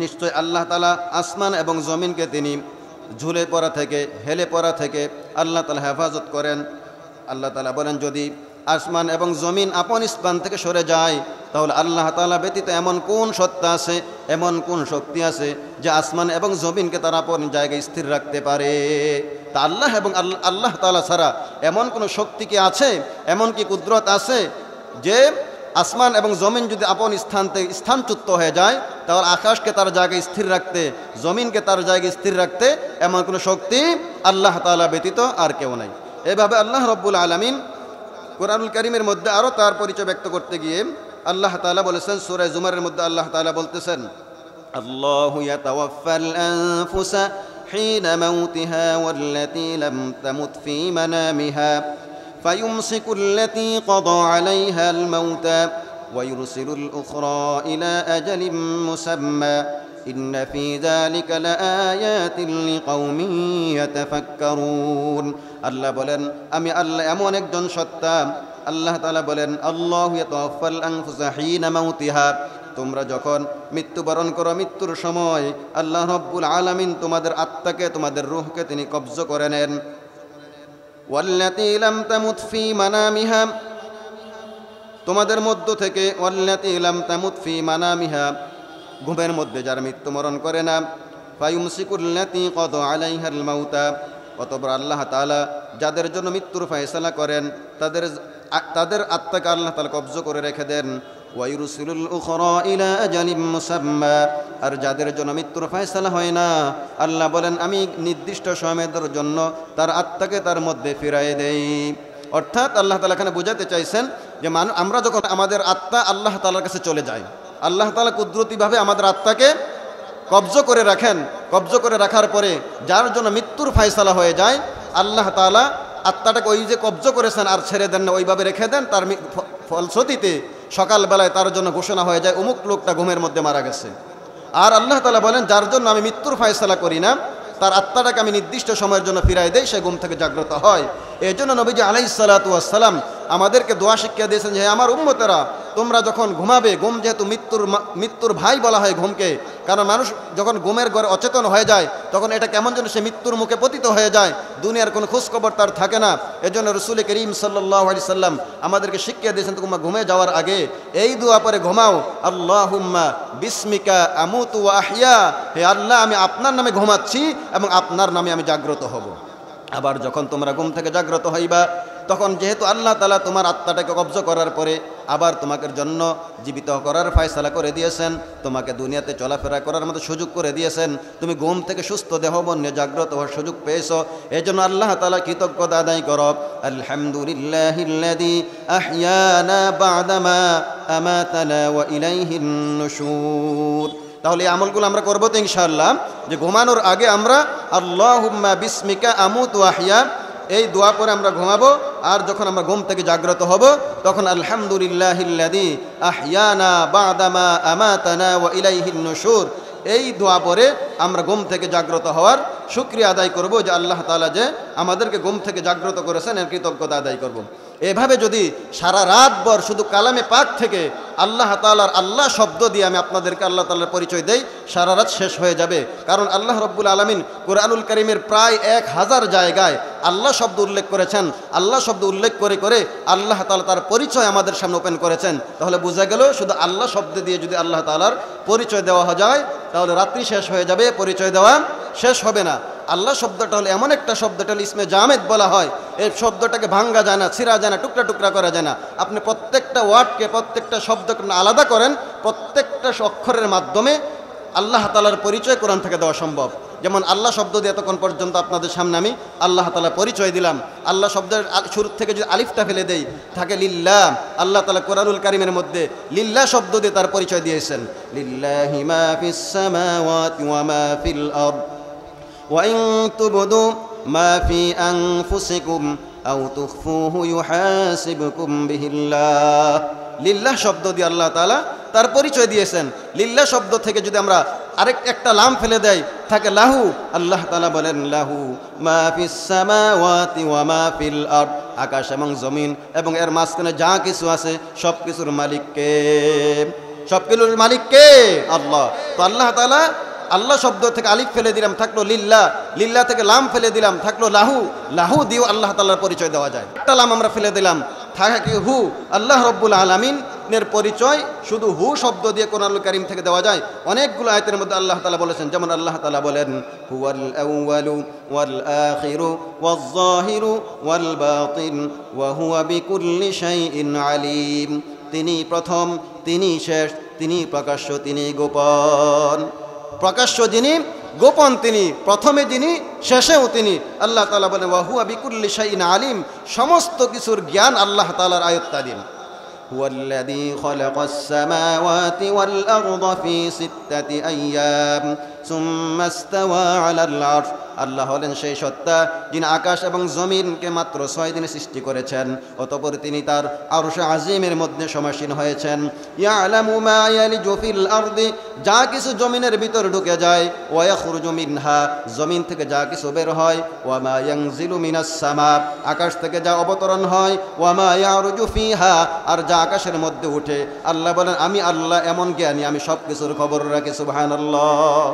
নিশ্চয় আল্লাহ তাআলা আসমান এবং জমিনকে তিনি ঝুলে পড়া থেকে, হেলে পড়া থেকে আল্লাহ তাআলা হেফাজত করেন। আল্লাহ তাআলা বলেন, যদি আসমান এবং জমিন আপন স্থান থেকে সরে যায় তাহলে আল্লাহ তাআলা ব্যতীত এমন কোন সত্তা আছে, এমন কোন শক্তি আছে যে আসমান এবং জমিনকে তার আপন জায়গায় স্থির রাখতে পারে? তা আল্লাহ এবং আল্লাহ তাআলা ছাড়া এমন কোনো শক্তি কি আছে, এমন কি কুদরত আছে যে আসমান এবং জমিন যদি আপন স্থান থেকে স্থানচ্যুত হয়ে যায় তাহলে আকাশকে তার জায়গায় স্থির রাখতে, জমিনকে তার জায়গায় স্থির রাখতে এমন কোনো শক্তি আল্লাহ তাআলা ব্যতীত আর কেউ নাই। এভাবে আল্লাহ রাব্বুল আলামিন কোরআনুল কারীমের মধ্যে আরও তার পরিচয় ব্যক্ত করতে গিয়ে আল্লাহ তাআলা বলেছেন, সূরা জুমারের মধ্যে আল্লাহ তাআলা বলতেছেন, আল্লাহু ইয়াতাওয়াফাল আনফুসা হিনা মাউতিহা ওয়াল্লাতী লাম তামুত ফী মানামিহা ফায়ুমসিকুল্লাতী ক্বাদা আলাইহাল মাউতা ওয়া ইউরসিলুল উখরা ইলা আজালিম মুসাম্মা ইন্না ফী যালিকা লাআয়াতিন লিকাওমিন ইয়াতাফাক্কারুন। আল্লাহ বলেন, আমি আল্লাহ এমন একজন সত্তা। আল্লাহ তাআলা বলেন, আল্লাহু ইয়াতাওয়াফাল আনফুসা হিনা মাউতিহা, তোমরা যখন মৃত্যুবরণ করো, মৃত্যুর সময় আল্লাহ রাব্বুল আলামিন তোমাদের আত্মাকে, তোমাদের রূহকে তিনি কবজ করে নেন। ওয়াল্লাতী লাম তামুত ফী মানামিহা, তোমাদের মধ্য থেকে, ওয়াল্লাতী লাম তামুত ফী মানামিহা, ঘুমের মধ্যে যারা মৃত্যুবরণ করে না, ফায়ুমসিকুল্লাতী ক্বাদা আলাইহাল মাউতা, অতঃপর আল্লাহ তাআলা যাদের জন্য মৃত্যুর ফয়সালা করেন তাদের আত্মাকে আল্লাহ তাআলা কবজ করে রেখে দেন। ওয়া ইউরসিলুল উখরা ইলা আজালিম মুসাম্মা, আর যাদের জন্য মৃত্যুর ফয়সালা হয় না, আল্লাহ বলেন আমি নির্দিষ্ট সময়ের জন্য তার আত্মাকে তার মধ্যে ফিরাই দেই। অর্থাৎ আল্লাহ তাআলা এখানে বোঝাতে চাইছেন যে আমরা যখন আমাদের আত্মা আল্লাহ তাআলার কাছে চলে যায়, আল্লাহ তাআলা কুদরতিভাবে আমাদের আত্মাকে কবজ করে রাখেন। কবজ করে রাখার পরে যার জন্য মৃত্যুর ফয়সালা হয়ে যায়, আল্লাহ তাআলা আত্মাটাকে ওই যে কবজ করেছেন আর ছেড়ে দেন না, ওইভাবে রেখে দেন। তার ফলশ্রুতিতে সকালবেলায় তার জন্য ঘোষণা হয়ে যায় অমুক লোকটা ঘুমের মধ্যে মারা গেছে। আর আল্লাহ তাআলা বলেন, যার জন্য আমি মৃত্যুর ফয়সালা করি না, তার আত্মাটাকে আমি নির্দিষ্ট সময়ের জন্য ফিরাই দেই, সে ঘুম থেকে জাগ্রত হয়। এই জন্য নবীজি আলাইহিস সালাতু ওয়াস সালাম আমাদেরকে দোয়া শিক্ষা দিয়েছেন যে, আমার উম্মতেরা তোমরা যখন ঘুমাবে, ঘুম যেহেতু মৃত্যুর ভাই বলা হয় ঘুমকে, কারণ মানুষ যখন ঘুমের ঘরে অচেতন হয়ে যায় তখন এটা কেমন যেন সে মৃত্যুর মুখে পতিত হয়ে যায়, দুনিয়ার কোনো খোঁজখবর তার থাকে না। এজন্য রাসূল করিম সাল্লাল্লাহু আলাইহি সাল্লাম আমাদেরকে শিক্ষা দিয়েছেন, তোমরা ঘুমে যাওয়ার আগে এই দোয়া পরে ঘুমাও, আল্লাহুম্মা বিসমিকা আমুতু ওয়া আহইয়া, হে আল্লাহ আমি আপনার নামে ঘুমাচ্ছি এবং আপনার নামে আমি জাগ্রত হব। আবার যখন তোমরা ঘুম থেকে জাগ্রত হইবা তখন যেহেতু আল্লাহ তাআলা তোমার আত্মাটাকে কবজ করার পরে আবার তোমাকে জন্য জীবিত করার ফয়সালা করে দিয়েছেন, তোমাকে দুনিয়াতে চলাফেরা করার মতো সুযোগ করে দিয়েছেন, তুমি ঘুম থেকে সুস্থ দেহবন নিয়ে জাগ্রত হওয়ার সুযোগ পেয়েছো। এই জন্য আল্লাহ তাআলা কৃতজ্ঞতা আদায় করো। আলহামদুলিল্লাহিল্লাযী আহইয়ানা বা'দামা আমাতানা ওয়া ইলাইহিন নুশুর। তাহলে এই আমলগুলো আমরা করবো তো ইনশাআল্লাহ, যে ঘুমানোর আগে আমরা আল্লাহুম্মা বিসমিকা আমুতু ওয়া আহইয়া এই দোয়া পরে আমরা ঘুমাবো। আর যখন আমরা ঘুম থেকে জাগ্রত হব তখন আলহামদুলিল্লাহিল্লাযী আহইয়ানা বা'দামা আমাতানা ওয়া ইলাইহিন নুশুর এই দোয়া পরে আমরা ঘুম থেকে জাগ্রত হওয়ার শুকরিয়া আদায় করব, যে আল্লাহ তাআলা যে আমাদেরকে ঘুম থেকে জাগ্রত করেছেন এর কৃতজ্ঞতা আদায় করব। এভাবে যদি সারা রাতভর শুধু কালামে পাক থেকে আল্লাহ তাআলার আল্লাহ শব্দ দিয়ে আমি আপনাদেরকে আল্লাহ তাআলার পরিচয় দেই, সারা রাত শেষ হয়ে যাবে। কারণ আল্লাহ রব্বুল আলামিন কুরআনুল কারীমের প্রায় 1000 জায়গায় আল্লাহ শব্দ উল্লেখ করেছেন। আল্লাহ শব্দ উল্লেখ করে করে আল্লাহ তাআলা তার পরিচয় আমাদের সামনে ওপেন করেছেন। তাহলে বোঝা গেল শুধু আল্লাহ শব্দ দিয়ে যদি আল্লাহ তাআলার পরিচয় দেওয়া যায় তাহলে রাত্রি শেষ হয়ে যাবে, পরিচয় দেওয়া শেষ হবে না। আল্লাহ শব্দটা হলো এমন একটা শব্দ, এটা হলো ইসমে জামেদ বলা হয়। এই শব্দটাকে ভাঙ্গা যায় না, ছিঁড়া যায় না, টুকরা টুকরা করা যায় না। আপনি প্রত্যেকটা ওয়ার্ডকে, প্রত্যেকটা শব্দকে আলাদা করেন, প্রত্যেকটা অক্ষরের মাধ্যমে আল্লাহ তাআলার পরিচয় কোরআন থেকে দেওয়া সম্ভব। যেমন আল্লাহ শব্দ দিয়ে এতক্ষণ পর্যন্ত আপনাদের সামনে আমি আল্লাহ তাআলা পরিচয় দিলাম। আল্লাহ শব্দের শুরু থেকে যদি আলিফটা ফেলে দেই থাকে লিল্লাহ, আল্লাহ তাআলা কোরআনুল কারীমের মধ্যে লিল্লাহ শব্দ দিয়ে তার পরিচয় দিয়েছেন। লিল্লাহি মা ফিস সামাওয়াতি ওয়া মা ফিল আরদ ওয়া ইন তুবদু মা ফি আনফুসিকুম আও তুখফুহু ইউহাসিবকুম বিহিল্লাহ। লিল্লাহ শব্দ দিয়ে আল্লাহ তাআলা তার পরিচয় দিয়েছেন। লিল্লাহ শব্দ থেকে যদি আমরা একটা লাম ফেলে দেয় থাকে লাহু, আল্লাহ তাআলা বলেন লাহু মা ফিস সামাওয়াতি ওয়া মা ফিল আরদ, আকাশ এবং জমিন এবং এর মাঝখানে যা কিছু আছে সব কিছুর মালিক কে? সব কিছুর মালিক কে? আল্লাহ। তো আল্লাহ তাআলা আল্লাহ শব্দ থেকে আলিফ ফেলে দিলাম থাকলো লিল্লাহ, লিল্লাহ থেকে লাম ফেলে দিলাম থাকলো লাহু, লাহু দিয়েও আল্লাহ তাআলার পরিচয় দেওয়া যায়। একটা লাম আমরা ফেলে দিলাম থাকে হু, আল্লাহ রব্বুল আলামিনের পরিচয় শুধু হু শব্দ দিয়ে কোরআনুল কারীম থেকে দেওয়া যায়। অনেকগুলো আয়াতের মধ্যে আল্লাহ তাআলা বলেছেন, যেমন আল্লাহ তাআলা বলেন হুয়াল আউয়ালু ওয়াল আখিরু ওয়াজ জাহিরু ওয়াল বাতিন ওয়া হুয়া বিকুল্লি শাইইন আলিম। তিনি প্রথম, তিনি শেষ, তিনি প্রকাশ্য, তিনি গোপন। প্রকাশ্য যিনি, গোপন তিনি, প্রথমে যিনি, শেষেও তিনি। আল্লাহ তাআলা বলেন ওয়া হুয়া বিকুল্লি শাইইন আলিম, সমস্ত কিছুর জ্ঞান আল্লাহ তাআলার আয়ত্তাধীন। হুয়াল্লাযী খালাকাস সামাওয়াতি ওয়াল আরদা ফি সিত্তাতি আইয়াম সুম্মা ইসতাওয়া আলাল আরশ। আল্লাহ হলেন সেই সত্তা যিনি আকাশ এবং জমিনকে মাত্র 6 দিনে সৃষ্টি করেছেন, অতঃপর তিনি তার আরশে আজিমের মধ্যে সমাসীন হয়েছেন। ইয়ালামু মা ইয়ালিজু ফিল আরদি, যা কিছু জমিনের ভিতর ঢুকে যায়, ওয়া ইয়াখরুজু মিনহা, জমিন থেকে যা কিছু বের হয়, ওয়া মা ইয়ানজিলু মিনাস সামা, আকাশ থেকে যা অবতরণ হয়, ওয়া মা ইয়ারুজু ফিহা, আর যা আকাশের মধ্যে উঠে। আল্লাহ বলেন আমি আল্লাহ এমন জ্ঞানী, আমি সব কিছুর খবর রাখি। সুবহানাল্লাহ।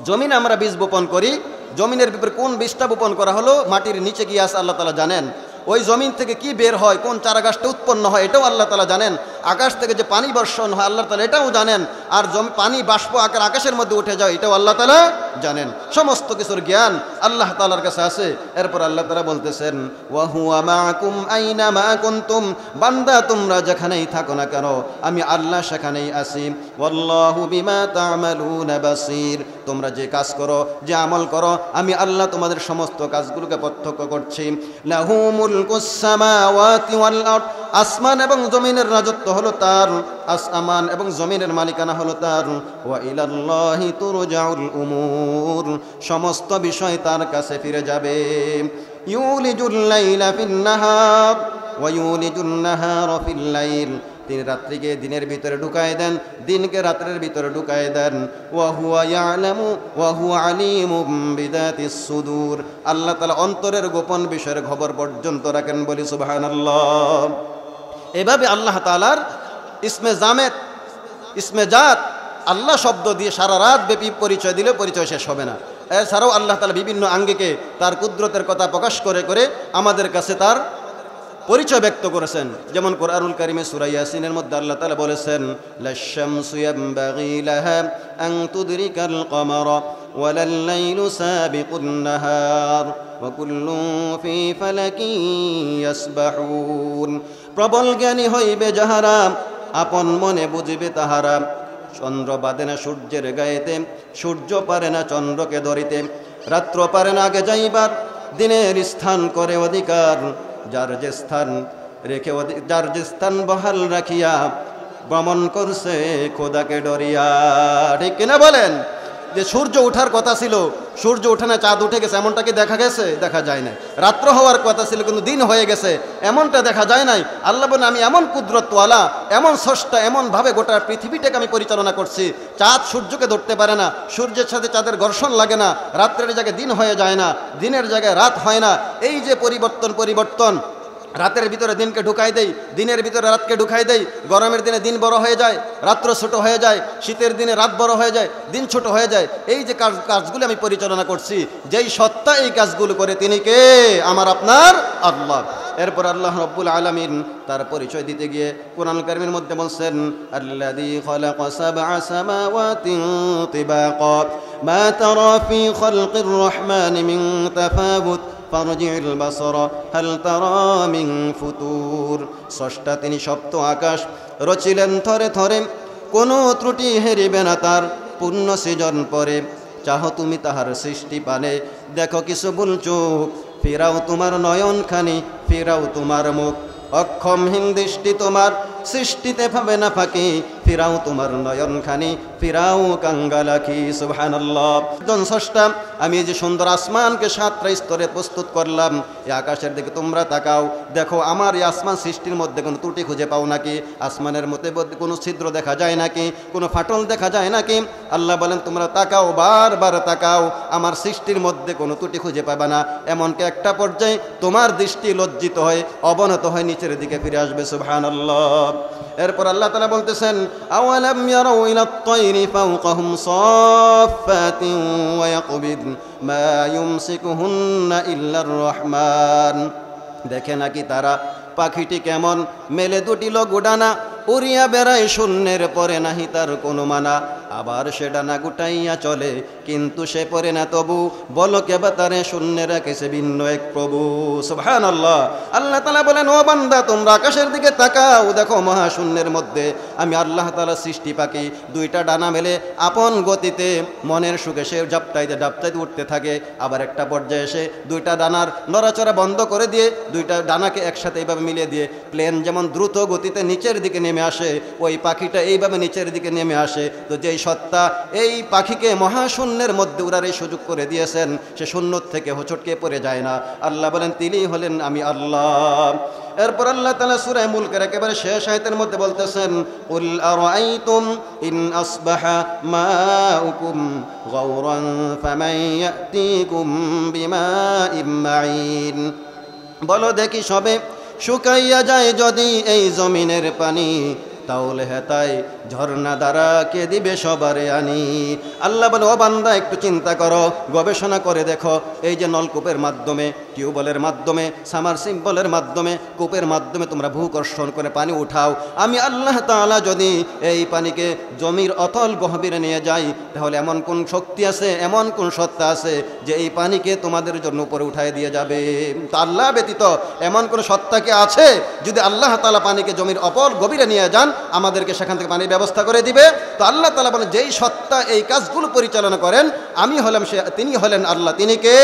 জমিনে আমরা বীজ বপন করি, জমিনের ভিতরে কোন বীজটা বপন করা হলো মাটির নিচে গিয়ে আছে আল্লাহ তাআলা জানেন। ওই জমিন থেকে কি বের হয়, কোন চারা গাছটা উৎপন্ন হয়, এটাও আল্লাহ তাআলা জানেন। আকাশ থেকে যে পানি বর্ষণ হয় আল্লাহ তাআলা এটাও জানেন। আর পানি বাষ্প আকার আকাশের মধ্যে উঠে যায় এটাও আল্লাহ তাআলা জানেন। সমস্ত কিছুর জ্ঞান আল্লাহ তাআলার কাছে আছে। এরপর আল্লাহ তাআলা বলতেছেন ওয়া হুয়া মাআকুম আইনা মা কুনতুম, বান্দা তোমরা যেখানেই থাকো না কেন আমি আল্লাহ সেখানেই আছি। ওয়াল্লাহু বিমা তা'মালুনা বাসীর, তোমরা যে কাজ করো, যে আমল করো, আমি আল্লাহ তোমাদের সমস্ত কাজগুলোকে প্রত্যক্ষ করছি। লাহু মুলকুস সামাওয়াতি ওয়াল আরদ, আসমান এবং জমিনের রাজত্ব হলো তার, আসমান এবং জমিনের মালিকানা হলো তার। ওয়া ইলাল্লাহি তুরজাউল উমুর, সমস্ত বিষয় তার কাছে ফিরে যাবে। ইউলিজুল লাইলা ফিন নাহার ওয়া ইউলিজুন নাহারা ফিল লাইল, তিনি রাত্রিকে দিনের ভিতরে ঢুকায় দেন, দিনকে রাত্রের ভিতরে ঢুকায় দেন। ওয়া হুয়া ইয়ালামু ওয়া হুয়া আলিমুম বিযাতিস সুদূর, আল্লাহ তাআলা অন্তরের গোপন বিষয়ের খবর পর্যন্ত রাখেন। বলি সুবহানাল্লাহ। এভাবে আল্লাহ তাআলার ইসমে জামেদ, ইসমে জাত, আল্লাহ শব্দ দিয়ে সারা রাত ব্যাপী পরিচয় দিলে পরিচয় শেষ হবে না। এছাড়াও আল্লাহ তাআলা বিভিন্ন আঙ্গিকে তার কুদরতের কথা প্রকাশ করে করে আমাদের কাছে তার পরিচয় ব্যক্ত করেছেন। যেমন কোরআনুল কারীমে সূরা ইয়াসিনের মধ্যে আল্লাহ তাআলা বলেছেন লাশ-শামসু ইয়ানবাগী লাহা আন তুদরিকাল কমারা ওয়ালাল লাইলু সাবিকুন নাহার ওয়া কুল্লুন ফি ফালাকিন ইয়াসবাহুন। প্রবল জ্ঞানী হইবে যাহারা, আপন মনে বুঝিবে তাহারা। চন্দ্র বাঁধে না সূর্যের গায়েতে, সূর্য পারে না চন্দ্রকে ধরিতে। রাত্র পারে না আগে যাইবার, দিনের স্থান করে অধিকার। যার যে স্থান বহাল রাখিয়া ভ্রমণ করছে খোদাকে ডরিয়া। ঠিক কিনা বলেন? যে সূর্য ওঠার কথা ছিল, সূর্য ওঠে না, চাঁদ উঠে গেছে, এমনটা কি দেখা গেছে? দেখা যায় না। রাত্র হওয়ার কথা ছিল কিন্তু দিন হয়ে গেছে, এমনটা দেখা যায় নাই। আল্লাহ বলেন আমি এমন কুদরতওয়ালা, এমন স্রষ্টা, এমনভাবে গোটা পৃথিবীটাকে আমি পরিচালনা করছি। চাঁদ সূর্যকে ধরতে পারে না, সূর্যের সাথে চাঁদের ঘর্ষণ লাগে না, রাত্রের জায়গায় দিন হয়ে যায় না, দিনের জায়গায় রাত হয় না। এই যে পরিবর্তন, রাতের ভিতরে দিনকে ঢুকাই দেই, দিনের ভিতরে রাতকে ঢুকাই দেই, গরমের দিনে দিন বড় হয়ে যায়, রাত্র ছোট হয়ে যায়, শীতের দিনে রাত বড় হয়ে যায়, দিন ছোট হয়ে যায়। এই যে কাজগুলো আমি পরিচালনা করছি, যেই সত্তা এই কাজগুলো করে তিনি কে? আমার আপনার আল্লাহ। এরপর আল্লাহ রাব্বুল আলামিন তার পরিচয় দিতে গিয়ে কোরআনুল কারীমের মধ্যে বলছেন, আল্লাযী খালাকা সাবআ সামাওয়াতিন তিবাকা মা তারা ফী খালকির রহমানি মিন তাফাউত ফারজি'ল বাসরা হাল তারা মিন ফুতুর। স্রষ্টা তিনি সপ্ত আকাশ রচিলেন থরে থরে, কোনো ত্রুটি হেরিবে না তার পূর্ণ সৃজন পরে। চাহ তুমি তাহার সৃষ্টি পানে, দেখো কিছু ভুল চোখ, ফিরাও তোমার নয়নখানি, ফিরাও তোমার মুখ। অক্ষমহীন দৃষ্টি তোমার সৃষ্টিতে পাবে না ফাঁকি, ফিরাও তোমার নয়নখানি, ফিরাও কাঙ্গালাখি। সুবহানাল্লাহ। স্রষ্টা আমি এই যে সুন্দর আসমানকে 7টা স্তরে প্রস্তুত করলাম, এই আকাশের দিকে তোমরা তাকাও, দেখো আমার এই আসমান সৃষ্টির মধ্যে কোনো ত্রুটি খুঁজে পাও নাকি? আসমানের মধ্যে কোনো ছিদ্র দেখা যায় নাকি? কোনো ফাটল দেখা যায় নাকি? আল্লাহ বলেন তোমরা তাকাও, বারবার তাকাও, আমার সৃষ্টির মধ্যে কোনো ত্রুটি খুঁজে পাবে না। এমনকি একটা পর্যায়ে তোমার দৃষ্টি লজ্জিত হয়, অবনত হয়, নিচের দিকে ফিরে আসবে। সুবহানাল্লাহ। এরপর আল্লাহ তাআলা বলতেছেন, আওয়ালাম ইয়ারাউ ইলাত তায়রি ফাওকাহুম সাফফাতিন ওয়া ইয়াকবিদ মা ইউমসিকুহুন্না ইল্লার রহমান। দেখে নাকি তারা পাখিটি কেমন মেলে দুটি লগুডানা, উড়িয়া বেড়ায় শূন্যের পরে নাহি তার কোনো মানা। আবার সে ডানা গুটাইয়া চলে, কিন্তু সে পরে না তবু, বলো কেবা তারে শূন্যে রাখেছে ভিন্ন এক প্রভু। সুবহানাল্লাহ। আল্লাহ তাআলা বলেন, ও বান্দা তোমরা আকাশের দিকে তাকাও, দেখো মহাশূন্যের মধ্যে আমি আল্লাহ তাআলা সৃষ্টি পাখি দুইটা ডানা মেলে আপন গতিতে মনের সুখে সে ডাপটাইতে উঠতে থাকে। আবার একটা পর্যায়ে এসে দুইটা ডানার নড়াচড়া বন্ধ করে দিয়ে দুইটা ডানাকে একসাথে এইভাবে মিলিয়ে দিয়ে প্লেন যেমন দ্রুত গতিতে নিচের দিকে নেমে আসে, ওই পাখিটা এইভাবে নিচের দিকে নেমে আসে। তো যেই সত্তা এই পাখিকে মহাশূন্যের মধ্যে উড়ার এই সুযোগ করে দিয়েছেন, সে শূন্য থেকে হোঁচটকে পড়ে যায় না। আল্লাহ বলেন তিনি হলেন আমি আল্লাহ। এরপর আল্লাহ তাআলা সূরা মুলকের একেবারে শেষ আয়াতের মধ্যে বলতেছেন, কুল আরাআইতুম ইন আসবাহা মাউকুম গাওরান ফামান ইয়াতিকুম বিমাইম মাইন। বলো দেখি সবে শুকাইয়া যায় যদি এই জমিনের পানি, তাহলে হেতাই ঝর্ণা দ্বারা কে দিবে সবারে আনি। আল্লাহ বলে, ও বান্দা একটু চিন্তা করো, গবেষণা করে দেখো, এই যে নলকূপের মাধ্যমে, টিউবওয়েলের মাধ্যমে, সামারসিবলের মাধ্যমে, কূপের মাধ্যমে তোমরা ভূকর্ষণ করে পানি উঠাও, আমি আল্লাহ তাআলা যদি এই পানিকে জমির অতল গহীরে নিয়ে যাই, তাহলে এমন কোন শক্তি আছে, এমন কোন সত্তা আছে যে এই পানিকে তোমাদের জন্য উপরে উঠায় দিয়ে যাবে? তা আল্লাহ ব্যতীত এমন কোন সত্তা কি আছে? যদি আল্লাহ তাআলা পানিকে জমির অতল গভীরে নিয়ে যান, আমাদেরকে সেখান থেকে পানির ব্যবস্থা করে দিবে। তো আল্লাহ তাআলা বলেন, যেই সত্তা এই কাজগুলো পরিচালনা করেন আমি হলাম সে, তিনি হলেন আল্লাহ। তিনি কে?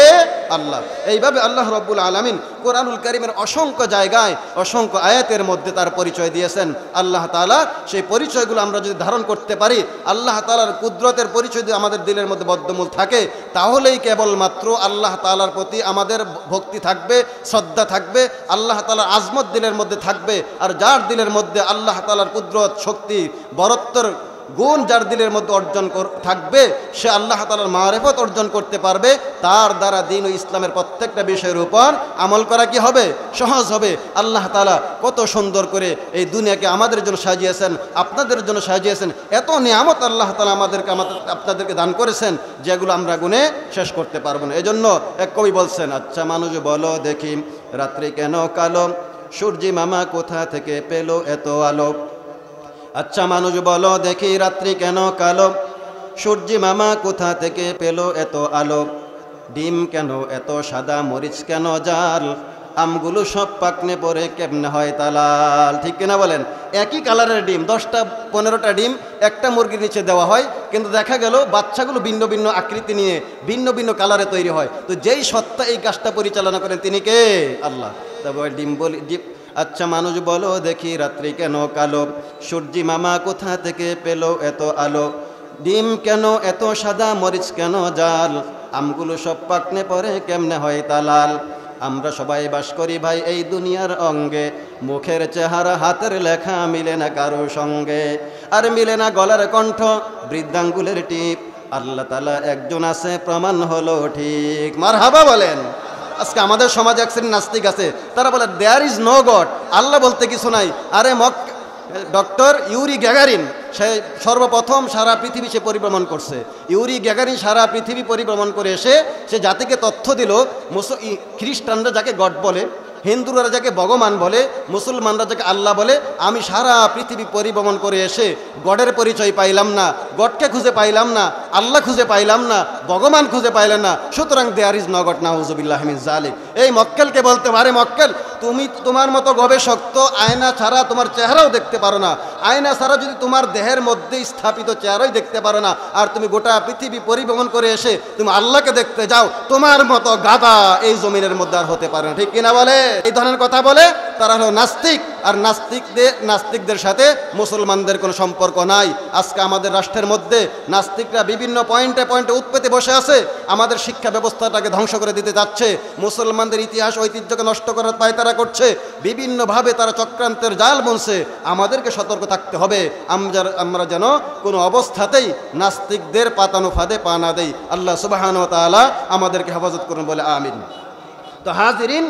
আল্লাহ। এইভাবে আল্লাহ রাব্বুল আলামিন কোরআনুল কারীমের অসংখ্য জায়গায় অসংখ্য আয়াতের মধ্যে তার পরিচয় দিয়েছেন। আল্লাহ তাআলা সেই পরিচয়গুলো আমরা যদি ধারণ করতে পারি, আল্লাহ তাআলার কুদরতের পরিচয় যদি আমাদের দিলের মধ্যে বদ্ধমূল থাকে, তাহলেই কেবলমাত্র আল্লাহ তাআলার প্রতি আমাদের ভক্তি থাকবে, শ্রদ্ধা থাকবে, আল্লাহ তাআলার আজমত দিলের মধ্যে থাকবে। আর যার দিলের মধ্যে আল্লাহ তাআলার কুদরত, শক্তি, বরত্বর গুণ যার দিলের মধ্যে অর্জন থাকবে, সে আল্লাহ তাআলার মারিফত অর্জন করতে পারবে। তার দ্বারা দ্বীন ও ইসলামের প্রত্যেকটা বিষয়ের উপর আমল করা কি হবে? সহজ হবে। আল্লাহ তাআলা কত সুন্দর করে এই দুনিয়াকে আমাদের জন্য সাজিয়েছেন, আপনাদের জন্য সাজিয়েছেন। এত নিয়ামত আল্লাহ তাআলা আপনাদেরকে দান করেছেন, যেগুলো আমরা গুণে শেষ করতে পারবো না। এজন্য এক কবি বলছেন, আচ্ছা মানুষ বলো দেখি রাত্রি কেন কালো, সূর্যি মামা কোথা থেকে পেল এত আলো। আচ্ছা মানুষ বলো দেখি রাত্রি কেন কালো, সূর্যি মামা কোথা থেকে পেল এত আলো। ডিম কেন এত সাদা, মরিচ কেন জাল, আমগুলো সব পাকনে পরে কেমনে হয় তালাল। ঠিক কিনা বলেন? একই কালারের ডিম, 10টা 15টা ডিম একটা মুরগির নিচে দেওয়া হয়, কিন্তু দেখা গেল বাচ্চাগুলো ভিন্ন ভিন্ন আকৃতি নিয়ে ভিন্ন ভিন্ন কালারে তৈরি হয়। তো যেই সত্তা এই কাজটা পরিচালনা করেন তিনি কে? আল্লাহ। তবে ডিম বলি আচ্ছা মানুষ বলো দেখি রাত্রি কেন কালো, সূর্যি মামা কোথা থেকে পেল এত আলো, ডিম কেন এত সাদা, মরিচ কেন জাল, আমগুলো সব পাকনে পরে কেমনে হয় তালাল। আমরা সবাই বাস করি ভাই এই দুনিয়ার অঙ্গে, মুখের চেহারা হাতের লেখা মিলে না কারো সঙ্গে, আর মিলে না গলার কণ্ঠ বৃদ্ধাঙ্গুলের টিপ, আল্লাহ তাআলা একজন আছে প্রমাণ হলো ঠিক। মারহাবা বলেন। আজকে আমাদের সমাজে এক শ্রেণীর নাস্তিক আছে, তারা বলে দেয়ার ইজ নো গড, আল্লাহ বলতে কিছু নাই। আরে ডক্টর ইউরি গ্যাগারিন সে সর্বপ্রথম সারা পৃথিবী সে পরিভ্রমণ করছে। ইউরি গ্যাগারিন সারা পৃথিবী পরিভ্রমণ করে এসে সে জাতিকে তথ্য দিল খ্রিস্টানরা যাকে গড বলে, হিন্দুরা যাকে ভগবান বলে, মুসলমানরা যাকে আল্লাহ বলে, আমি সারা পৃথিবী পরিভ্রমণ করে এসে গডের পরিচয় পাইলাম না, গডকে খুঁজে পাইলাম না, আল্লাহ খুঁজে পাইলাম না, ভগবান খুঁজে পাইলাম না, সুতরাং দেয়ার ইজ নো গড, নাউজুবিল্লাহি মিন যালিক। এই মক্কেলকে বলতে পারে, মক্কেল তুমি তোমার মতো গবেষক তো আয়না ছাড়া তোমার চেহারাও দেখতে পারো না, আয়না ছাড়া যদি তোমার দেহের মধ্যে স্থাপিত চেহারাই দেখতে পারো না, আর তুমি গোটা পৃথিবী পরিভ্রমণ করে এসে তুমি আল্লাহকে দেখতে যাও, তোমার মতো গাধা এই জমিনের মধ্যে আর হতে পারে না। ঠিক কিনা বলে? এই ধরনের কথা বলে তারা হলো নাস্তিক। আর নাস্তিকদের সাথে মুসলমানদের কোনো সম্পর্ক নাই। আজকে আমাদের রাষ্ট্রের মধ্যে নাস্তিকরা বিভিন্ন পয়েন্টে পয়েন্টে উৎপেতে বসে আছে, আমাদের শিক্ষা ব্যবস্থাটাকে ধ্বংস করে দিতে যাচ্ছে, মুসলমানদের ইতিহাস ঐতিহ্যকে নষ্ট করার পায়তারা করছে, বিভিন্নভাবে তারা চক্রান্তের জাল বুনছে। আমাদেরকে সতর্ক থাকতে হবে আমরা যেন কোনো অবস্থাতেই নাস্তিকদের পাতানো ফাঁদে পা না দেই। আল্লাহ সুবহানাহু ওয়া তাআলা আমাদেরকে হেফাজত করুন বলে আমিন। তো হাজিরিন,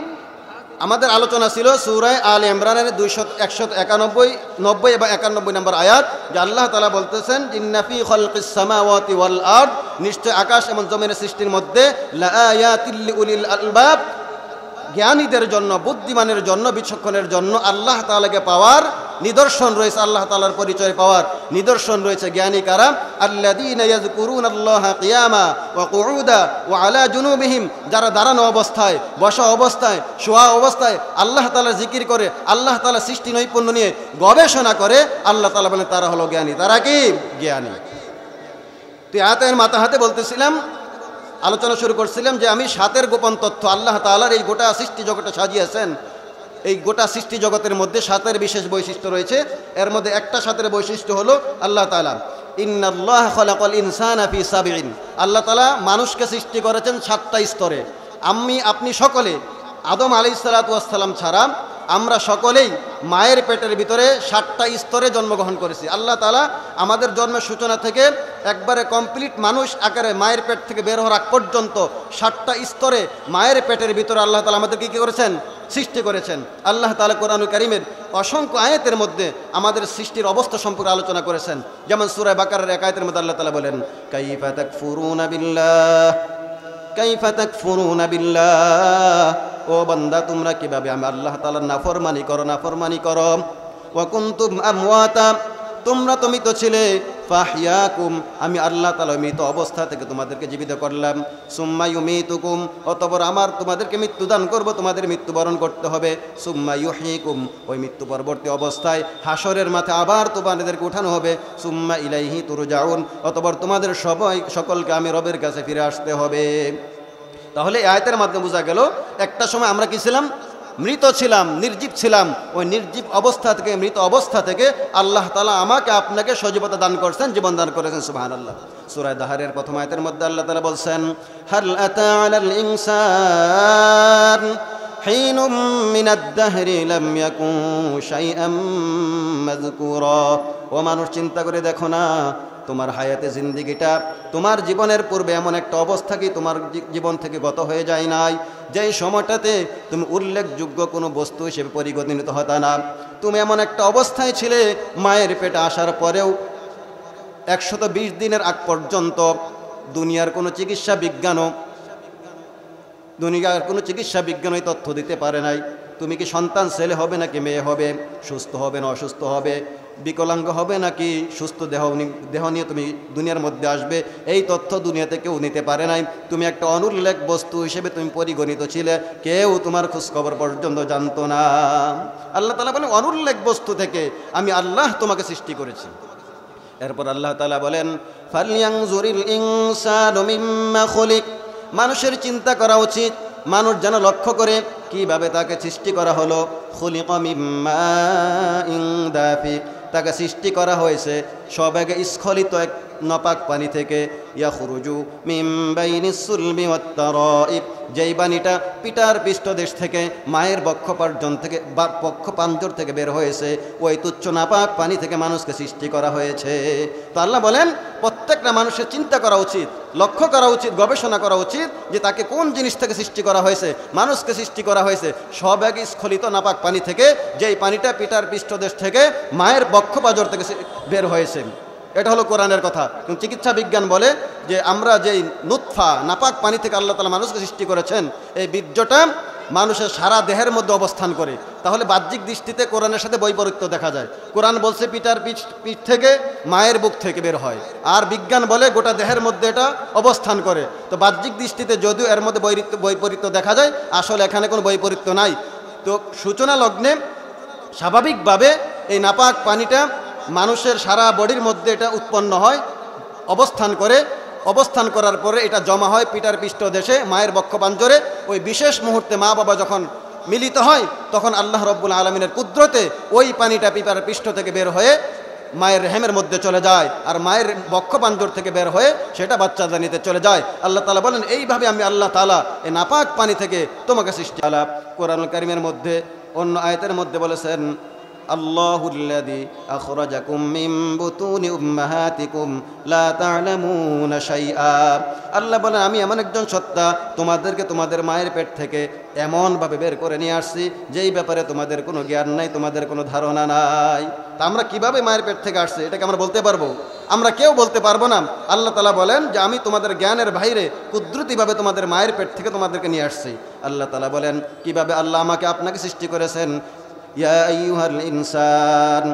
আমাদের আলোচনা ছিল সূরা আলে ইমরানের 191 এবং 91 নম্বর আয়াত, যে আল্লাহ তাআলা বলতেছেন ইন্না ফি খালকিস সামাওয়াতি ওয়াল আরদ, নিশ্চয় আকাশ এবং জমিনের সৃষ্টির মধ্যে লাআয়াতিল লিউলিল আলবাব, জ্ঞানীদের জন্য, বুদ্ধিমানের জন্য, বিচক্ষণের জন্য আল্লাহ তাআলাকে পাওয়ার নিদর্শন রয়েছে, আল্লাহ তাআলার পরিচয় পাওয়ার নিদর্শন রয়েছে। জ্ঞানী কারা? আল্লাযীনা ইয়াযকুরুনাল্লাহা কিয়ামা ওয়া কুউদা ওয়া আলা জুনুবিহিম, যারা দাঁড়ানো অবস্থায়, বসা অবস্থায়, শোয়া অবস্থায় আল্লাহ তাআলার জিকির করে, আল্লাহ তাআলা সৃষ্টি নৈপুণ্য নিয়ে গবেষণা করে, আল্লাহ তাআলা বলেন তারা হলো জ্ঞানী। তারা কি জ্ঞানী? তো আয়াতের মাথা হাতে বলতেছিলাম, আলোচনা শুরু করছিলাম যে আমি সাতের গোপন তথ্য, আল্লাহ তাআলার এই গোটা সৃষ্টি জগতে সাজিয়েছেন, এই গোটা সৃষ্টি জগতের মধ্যে সাতের বিশেষ বৈশিষ্ট্য রয়েছে। এর মধ্যে একটা সাতের বৈশিষ্ট্য হলো আল্লাহ তাআলা ইন্নাল্লাহা খালাকাল ইনসানা ফি সাবঈন, আল্লাহ তাআলা মানুষকে সৃষ্টি করেছেন 7টা স্তরে। আপনি সকলে আদম আলাইহিস সালাতু ওয়াস সালাম ছাড়া আমরা সকলেই মায়ের পেটের ভিতরে 7টা স্তরে জন্মগ্রহণ করেছি। আল্লাহ তাআলা আমাদের জন্মের সূচনা থেকে একবারে কমপ্লিট মানুষ আকারে মায়ের পেট থেকে বের হওয়ার আগ পর্যন্ত 7টা স্তরে মায়ের পেটের ভিতরে আল্লাহ তাআলা আমাদেরকে কী করেছেন? সৃষ্টি করেছেন। আল্লাহ তাআলা কোরআনুল কারীমের অসংখ্য আয়াতের মধ্যে আমাদের সৃষ্টির অবস্থা সম্পর্কে আলোচনা করেছেন। যেমন সূরা বাকারার এক আয়াতের মধ্যে আল্লাহ তাআলা বলেন কাইফা তাকফুরুনা বিল্লাহ, কাইফা তাকফুরুনা বিল্লাহ, ও বান্দা তোমরা কিভাবে আমি আল্লাহ তাআলার নাফরমানি করো। ওয়া কুনতুম আমওয়াতা, তোমরা তো মৃত ছিলে, ফাহইয়াকুম, আমি আল্লাহ তাআলা মৃত অবস্থা থেকে তোমাদেরকে জীবিত করলাম, সুম্মা ইউমীতুকুম, অতঃপর আমার তোমাদেরকে মৃত্যু দান করব, তোমাদের মৃত্যুবরণ করতে হবে, সুম্মা ইউহয়িকুম, ওই মৃত্যু পরবর্তী অবস্থায় হাসরের মাঠে আবার তোমাদেরকে উঠানো হবে, সুম্মা ইলাইহি তুরজাউন, অতঃপর তোমাদের সকলকে আমি রবের কাছে ফিরে আসতে হবে। তাহলে এই আয়াতের মাধ্যমে বোঝা গেল একটা সময় আমরা কি ছিলাম? মৃত ছিলাম, নির্জীব ছিলাম। ওই নির্জীব অবস্থা থেকে, মৃত অবস্থা থেকে আল্লাহ তাআলা আমাকে আপনাকে সজীবতা দান করছেন, জীবন দান করেছেন। সুবহানাল্লাহ। সূরা দাহরের প্রথম আয়াতের মধ্যে আল্লাহ তাআলা বলছেন হাল আতা আলাল ইনসান হিনুম মিনাদ দাহরি লাম ইয়াকুন শাইআম মাযকুরা, ও মানুষ চিন্তা করে দেখো না, তোমার হায়াতে জিন্দিগিটা, তোমার জীবনের পূর্বে এমন একটা অবস্থা কি তোমার জীবন থেকে গত হয়ে যায় নাই, যেই সময়টাতে তুমি উল্লেখযোগ্য কোনো বস্তু হিসেবে পরিগণিত হতা না। তুমি এমন একটা অবস্থায় ছিলে, মায়ের পেটে আসার পরেও 120 দিনের আগ পর্যন্ত দুনিয়ার কোনো চিকিৎসা বিজ্ঞানই তথ্য দিতে পারে নাই তুমি কি সন্তান ছেলে হবে নাকি মেয়ে হবে, সুস্থ হবে না অসুস্থ হবে, বিকলাঙ্গ হবে নাকি সুস্থ দেহ নিয়ে তুমি দুনিয়ার মধ্যে আসবে, এই তথ্য দুনিয়াতে কেউ নিতে পারে নাই। তুমি একটা অনুল্লেখ বস্তু হিসেবে তুমি পরিগণিত ছিলে, কেউ তোমার খোঁজখবর পর্যন্ত জানতো না। আল্লাহ তাআলা বলেন অনুল্লেখ বস্তু থেকে আমি আল্লাহ তোমাকে সৃষ্টি করেছি। এরপর আল্লাহ তাআলা বলেন ফালইয়ানজুরিল ইনসানু মিম্মা খুলিক, মানুষের চিন্তা করা উচিত, মানুষ যেন লক্ষ্য করে কিভাবে তাকে সৃষ্টি করা হলো। খুলিকা মিন মাইন দাফিক, তাকে সৃষ্টি করা হয়েছে সবেগে স্খলিত এক নাপাক পানি থেকে। ইয়াখরুজু মিন বাইনিস সুলবি ওয়াত তারাইব, যেই পানিটা পিতার পৃষ্ঠদেশ থেকে মায়ের বক্ষপাঞ্জর থেকে বক্ষপাঞ্জর থেকে বের হয়েছে, ওই তুচ্ছ নাপাক পানি থেকে মানুষকে সৃষ্টি করা হয়েছে। তো আল্লাহ বলেন প্রত্যেকটা মানুষের চিন্তা করা উচিত, লক্ষ্য করা উচিত, গবেষণা করা উচিত যে তাকে কোন জিনিস থেকে সৃষ্টি করা হয়েছে। মানুষকে সৃষ্টি করা হয়েছে সবেগ স্খলিত নাপাক পানি থেকে, যেই পানিটা পিতার পৃষ্ঠদেশ থেকে মায়ের বক্ষপাঞ্জর থেকে বের হয়েছে। এটা হলো কোরআনের কথা। কিন্তু চিকিৎসা বিজ্ঞান বলে যে আমরা যেই নুতফা নাপাক পানি থেকে আল্লাহ তাআলা মানুষকে সৃষ্টি করেছেন, এই বীর্যটা মানুষের সারা দেহের মধ্যে অবস্থান করে। তাহলে বাহ্যিক দৃষ্টিতে কোরআনের সাথে বৈপরীত্য দেখা যায়। কোরআন বলছে পিতার পিঠ থেকে মায়ের বুক থেকে বের হয়, আর বিজ্ঞান বলে গোটা দেহের মধ্যে এটা অবস্থান করে। তো বাহ্যিক দৃষ্টিতে যদিও এর মধ্যে বৈপরীত্য দেখা যায়, আসলে এখানে কোনো বৈপরীত্য নাই। তো সূচনা লগ্নে স্বাভাবিকভাবে এই নাপাক পানিটা মানুষের সারা বডির মধ্যে এটা উৎপন্ন হয়, অবস্থান করার পরে এটা জমা হয় পিতার পৃষ্ঠদেশে মায়ের বক্ষপাঞ্জরে। ওই বিশেষ মুহূর্তে মা বাবা যখন মিলিত হয়, তখন আল্লাহ রব্বুল আলমিনের কুদরতে ওই পানিটা পিতার পৃষ্ঠ থেকে বের হয়ে মায়ের রেহেমের মধ্যে চলে যায়, আর মায়ের বক্ষপাঞ্জর থেকে বের হয়ে সেটা বাচ্চাদানিতে চলে যায়। আল্লাহ তাআলা বলেন এইভাবে আমি আল্লাহ তাআলা এই নাপাক পানি থেকে তোমাকে সৃষ্টি। আল্লাহ কোরআনুল কারীমের মধ্যে অন্য আয়াতের মধ্যে বলেছেন আল্লাহুল্লাযী আখরাজাকুম মিন বুতুনি উম্মাহাতিকুম লা তা'লামুনা শাইআ। আল্লাহ বলেন আমি এমন একজন সত্তা, তোমাদেরকে তোমাদের মায়ের পেট থেকে এমনভাবে বের করে নিয়ে আসছি যেই ব্যাপারে তোমাদের কোনো জ্ঞান নাই, তোমাদের কোনো ধারণা নাই। তা আমরা কিভাবে মায়ের পেট থেকে আসছি এটাকে আমরা বলতে পারবো? আমরা কেউ বলতে পারবো না। আল্লাহ তাআলা বলেন যে আমি তোমাদের জ্ঞানের বাইরে কুদরতিভাবে তোমাদের মায়ের পেট থেকে তোমাদেরকে নিয়ে আসছি। আল্লাহ তাআলা বলেন কিভাবে আল্লাহ আমাকে আপনাকে সৃষ্টি করেছেন। ইয়া আইয়ুহাল ইনসান,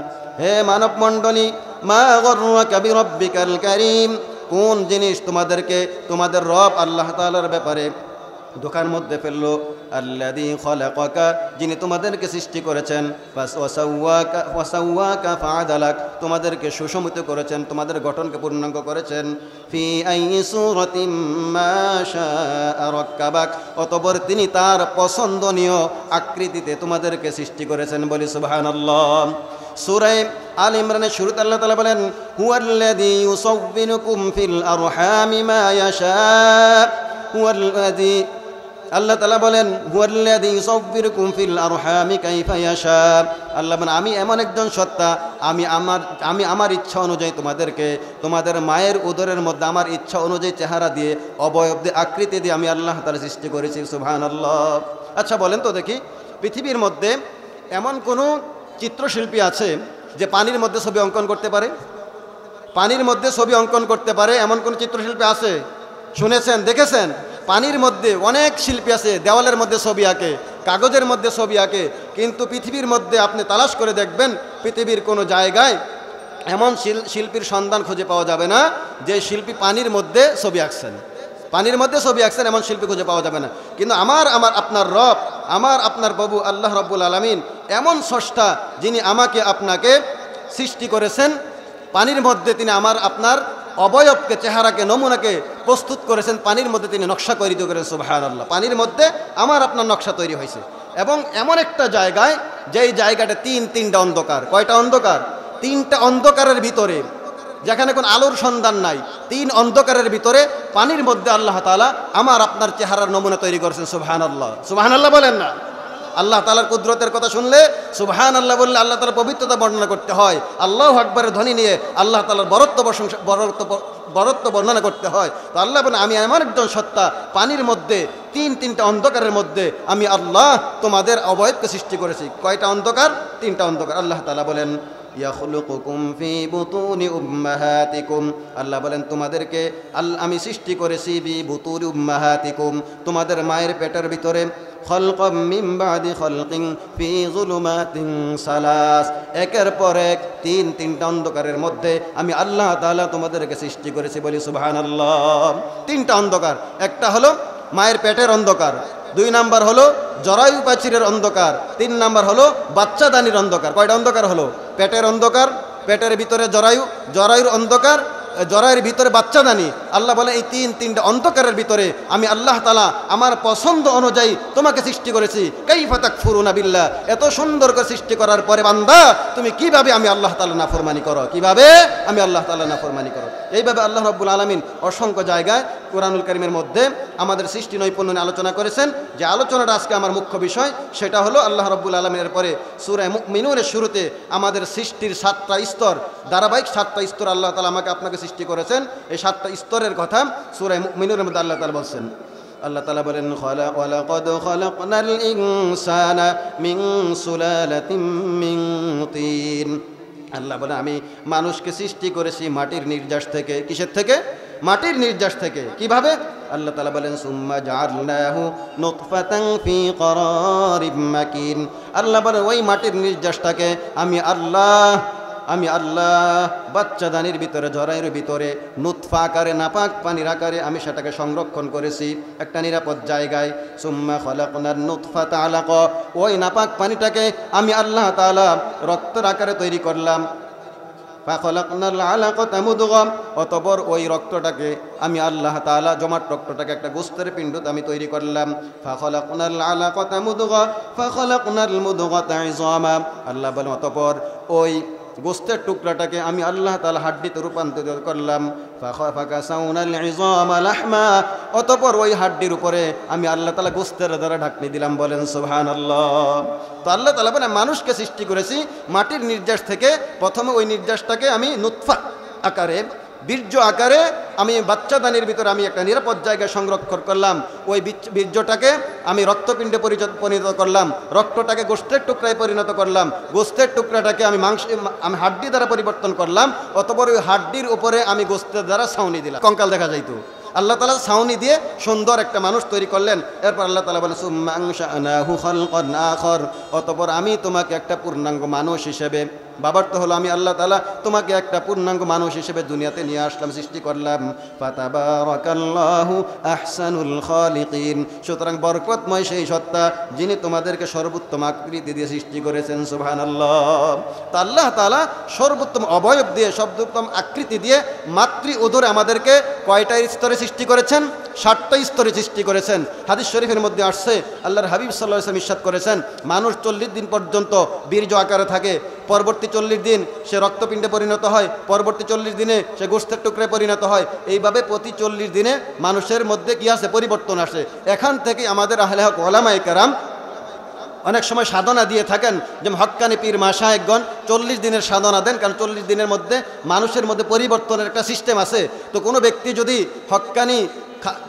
হে মানব মণ্ডলী, মা গররাকা বিরব্বিকাল কারীম, কোন জিনিস তোমাদেরকে তোমাদের রব আল্লাহ তাআলার ব্যাপারে দোকার মধ্যে ফেললো। আল্লাযী খালাকাকা, যিনি তোমাদেরকে সৃষ্টি করেছেন। ওয়াসাওয়াকা ফাআদালাক, তোমাদেরকে সুষমিত করেছেন, তোমাদের গঠনকে পূর্ণাঙ্গ করেছেন। ফি আইয়ি সূরাতিম মা শাআ রাক্কাবাক, অতঃপর তিনি তার পছন্দনীয় আকৃতিতে তোমাদেরকে সৃষ্টি করেছেন। বলি সুবহানাল্লাহ। সূরা আল ইমরানের শুরুতে আল্লাহ তাআলা বলেন হুয়াল্লাযী ইউসাউবিরুকুম ফিল আরহামি মা ইয়াশা। হুয়াল্লাযী, আল্লাহ তাআলা বলেন হুয়াল্লাযী ইউসাউবিরুকুম ফিল আরহামি কাইফা ইয়াশা। আল্লাহ বলেন আমি এমন একজন সত্তা, আমি আমার ইচ্ছা অনুযায়ী তোমাদেরকে তোমাদের মায়ের উদরের মধ্যে আমার ইচ্ছা অনুযায়ী চেহারা দিয়ে, অবয়ব দিয়ে, আকৃতি দিয়ে আমি আল্লাহ তাআলা সৃষ্টি করেছি। সুবহানাল্লাহ। আচ্ছা বলেন তো দেখি, পৃথিবীর মধ্যে এমন কোনো চিত্রশিল্পী আছে যে পানির মধ্যে ছবি অঙ্কন করতে পারে? পানির মধ্যে ছবি অঙ্কন করতে পারে এমন কোন চিত্রশিল্পী আছে? শুনেছেন, দেখেছেন? পানির মধ্যে অনেক শিল্পী আছে, দেওয়ালের মধ্যে ছবি আঁকে, কাগজের মধ্যে ছবি আঁকে, কিন্তু পৃথিবীর মধ্যে আপনি তালাশ করে দেখবেন পৃথিবীর কোনো জায়গায় এমন শিল্পীর সন্ধান খুঁজে পাওয়া যাবে না যে শিল্পী পানির মধ্যে ছবি আঁকছেন। পানির মধ্যে ছবি আঁকছেন এমন শিল্পী খুঁজে পাওয়া যাবে না। কিন্তু আমার আপনার রব, আপনার প্রভু আল্লাহ রব্বুল আলামিন এমন স্রষ্টা, যিনি আমাকে আপনাকে সৃষ্টি করেছেন পানির মধ্যে। তিনি আপনার অবয়বকে, চেহারাকে, নমুনাকে প্রস্তুত করেছেন পানির মধ্যে, তিনি নকশা তৈরি করেছেন। সুবহানাল্লাহ। পানির মধ্যে আপনার নকশা তৈরি হয়েছে, এবং এমন একটা জায়গায় যেই জায়গাটা তিনটা অন্ধকার। কয়টা অন্ধকার? তিনটা অন্ধকারের ভিতরে, যেখানে কোনো আলোর সন্ধান নাই, তিন অন্ধকারের ভিতরে পানির মধ্যে আল্লাহ তাআলা আপনার চেহারার নমুনা তৈরি করেছেন। সুবহানাল্লাহ। সুবহানাল্লাহ বলেন না? আল্লাহ তাআলার কুদরতের কথা শুনলে সুবহানাল্লাহ বললে আল্লাহ তাআলার পবিত্রতা বর্ণনা করতে হয়। আল্লাহু আকবারের ধ্বনি নিয়ে আল্লাহ তাআলার বরত্ব বর্ণনা করতে হয়। তো আল্লাহ বলেন আমি এমন একজন সত্তা, পানির মধ্যে তিনটা অন্ধকারের মধ্যে আমি আল্লাহ তোমাদের অবয়বকে সৃষ্টি করেছি। কয়টা অন্ধকার? তিনটা অন্ধকার। আল্লাহ তাআলা বলেন ইয়াখলুকুকুম ফি বুতুনি উম্মাহাতিকুম, আল্লাহ বলেন তোমাদেরকে আমি সৃষ্টি করেছি বি বুতুনি উম্মাহাতিকুম, তোমাদের মায়ের পেটের ভিতরে। খলকম মিন বাদি খলকিন ফি যুলুমাতিন সালাস, একের পর এক তিনটা অন্ধকারের মধ্যে আমি আল্লাহ তাআলা তোমাদেরকে সৃষ্টি করেছি। বলি সুবহানাল্লাহ। তিনটা অন্ধকার, একটা হলো মায়ের পেটের অন্ধকার, 2 নাম্বার হলো জরায়ু প্রাচীরের অন্ধকার, 3 নাম্বার হলো বাচ্চাদানির অন্ধকার। কয়টা অন্ধকার হলো? পেটের অন্ধকার, পেটের ভিতরে জরায়ুর অন্ধকার, জরায়ের ভিতরে বাচ্চাদানি, আল্লাহ বলে এই তিনটা অন্ধকারের ভিতরে আমি আল্লাহ তাআলা আমার পছন্দ অনুযায়ী তোমাকে সৃষ্টি করেছি। কাইফা তাকফুরুনা বিল্লাহ, এত সুন্দর করে সৃষ্টি করার পরে বান্দা তুমি কিভাবে আমি আল্লাহ তাআলা নাফরমানি করো, কিভাবে আমি আল্লাহ তাআলা নাফরমানি করো। এইভাবে আল্লাহ রাব্বুল আলামিন অসংখ্য জায়গায় কোরআনুল কারীমের মধ্যে আমাদের সৃষ্টি নৈপুণ্য নিয়ে আলোচনা করেছেন। যে আলোচনাটা আজকে আমার মুখ্য বিষয় সেটা হলো আল্লাহ রাব্বুল আলামিনের পরে সূরা মুমিনুনের শুরুতে আমাদের সৃষ্টির 7টা স্তর, ধারাবাহিক 7টা স্তর আল্লাহ তাআলা আমাকে আপনাকে সৃষ্টি করেছেন। এই 7টা স্তরের কথা সূরা মুমিনুনের মধ্যে আল্লাহ তাআলা বলছেন। আল্লাহ তাআলা বলেন ওয়ালাকাদ খালাকনাল ইনসানা মিন সুলালাতিন মিন তিন। আল্লাহ বলে আমি মানুষকে সৃষ্টি করেছি মাটির নির্যাস থেকে। কিসের থেকে? মাটির নির্যাস থেকে। কিভাবে? আল্লাহ তাআলা বলেন সুম্মা জাআলনাহু নুতফাতান ফি করারিম মাকিন। আল্লাহ বলেন ওই মাটির নির্যাসটাকে আমি আল্লাহ বাচ্চাদানির ভিতরে, জরায়ুর ভিতরে নুতফা আকারে, নাপাক পানির আকারে আমি সেটাকে সংরক্ষণ করেছি একটা নিরাপদ জায়গায়। সুম্মা খালাকনান নুতফাতা আলাকা, ওই নাপাক পানিটাকে আমি আল্লাহ তাআলা রক্তের আকারে তৈরি করলাম। ফাখালাকনাল আলাকাতা মুদগা, অতঃপর ওই রক্তটাকে আমি আল্লাহ তাআলা, জমাট রক্তটাকে একটা গোস্তের পিণ্ড আমি তৈরি করলাম। ফাখালাকনাল আলাকাতা মুদগা ফাখালাকনাল মুদগাতা ইযামা। আল্লাহ বলেন অতঃপর ওই গোস্তের টুকরাটাকে আমি আল্লাহ তাআলা হাড্ডিতে রূপান্তরিত করলাম। ফাকাসাউনাল ইযামা লাহমা, অতঃপর ওই হাড্ডির উপরে আমি আল্লাহ তাআলা গোস্তের দ্বারা ঢাকনি দিলাম। বলেন সুবহানাল্লাহ। তো আল্লাহ তাআলা বলেন মানুষকে সৃষ্টি করেছি মাটির নির্যাস থেকে। প্রথমে ওই নির্যাসটাকে আমি নুতফা আকারে, বীর্য আকারে আমি বাচ্চাদানির ভিতরে আমি একটা নিরাপদ জায়গায় সংরক্ষণ করলাম। ওই বীর্যটাকে আমি রক্তপিণ্ডে পরিণত করলাম, রক্তটাকে গোস্তের টুকরায় পরিণত করলাম, গোস্তের টুকরাটাকে আমি হাড্ডি দ্বারা পরিবর্তন করলাম। অতঃপর ওই হাড্ডির উপরে আমি গোস্তের দ্বারা ছাউনি দিলাম, কঙ্কাল দেখা যাইতো। আল্লাহ তাআলা ছাউনি দিয়ে সুন্দর একটা মানুষ তৈরি করলেন। এরপর আল্লাহ তাআলা বলেন সুম্মা আনশানাহু খালকান আখার, অতঃপর আমি তোমাকে একটা পূর্ণাঙ্গ মানুষ হিসেবে, বাবার তো হলো আমি আল্লাহ তাআলা তোমাকে একটা পূর্ণাঙ্গ মানুষ হিসেবে দুনিয়াতে নিয়ে আসলাম, সৃষ্টি করলাম। ফাতাবারাকাল্লাহু আহসানুল খালিকিন, সুতরাং বরকতময় সেই সত্তা যিনি তোমাদেরকে সর্বোত্তম আকৃতি দিয়ে সৃষ্টি করেছেন। সুবহানাল্লাহ। তা আল্লাহ তাআলা সর্বোত্তম অবয়ব দিয়ে, সর্বোত্তম আকৃতি দিয়ে মাতৃ উদরে আমাদেরকে কয়টা স্তরে সৃষ্টি করেছেন? 7টা স্তরে সৃষ্টি করেছেন। হাদিস শরীফের মধ্যে আসছে আল্লাহর হাবিব সাল্লাল্লাহু আলাইহি ওয়াসাল্লাম ইরশাদ করেছেন মানুষ 40 দিন পর্যন্ত বীর্য আকারে থাকে, পরবর্তী 40 দিন সে রক্তপিণ্ডে পরিণত হয়, পরবর্তী 40 দিনে সে গোস্তের টুকরায় পরিণত হয়। এইভাবে প্রতি 40 দিনে মানুষের মধ্যে কি আসে? পরিবর্তন আসে। এখান থেকে আমাদের আহলে হক ওলামায়ে কেরাম অনেক সময় সাধনা দিয়ে থাকেন, যেমন হক্কানি পীর মাশায়েখগণ 40 দিনের সাধনা দেন, কারণ 40 দিনের মধ্যে মানুষের মধ্যে পরিবর্তনের একটা সিস্টেম আছে। তো কোনো ব্যক্তি যদি হক্কানি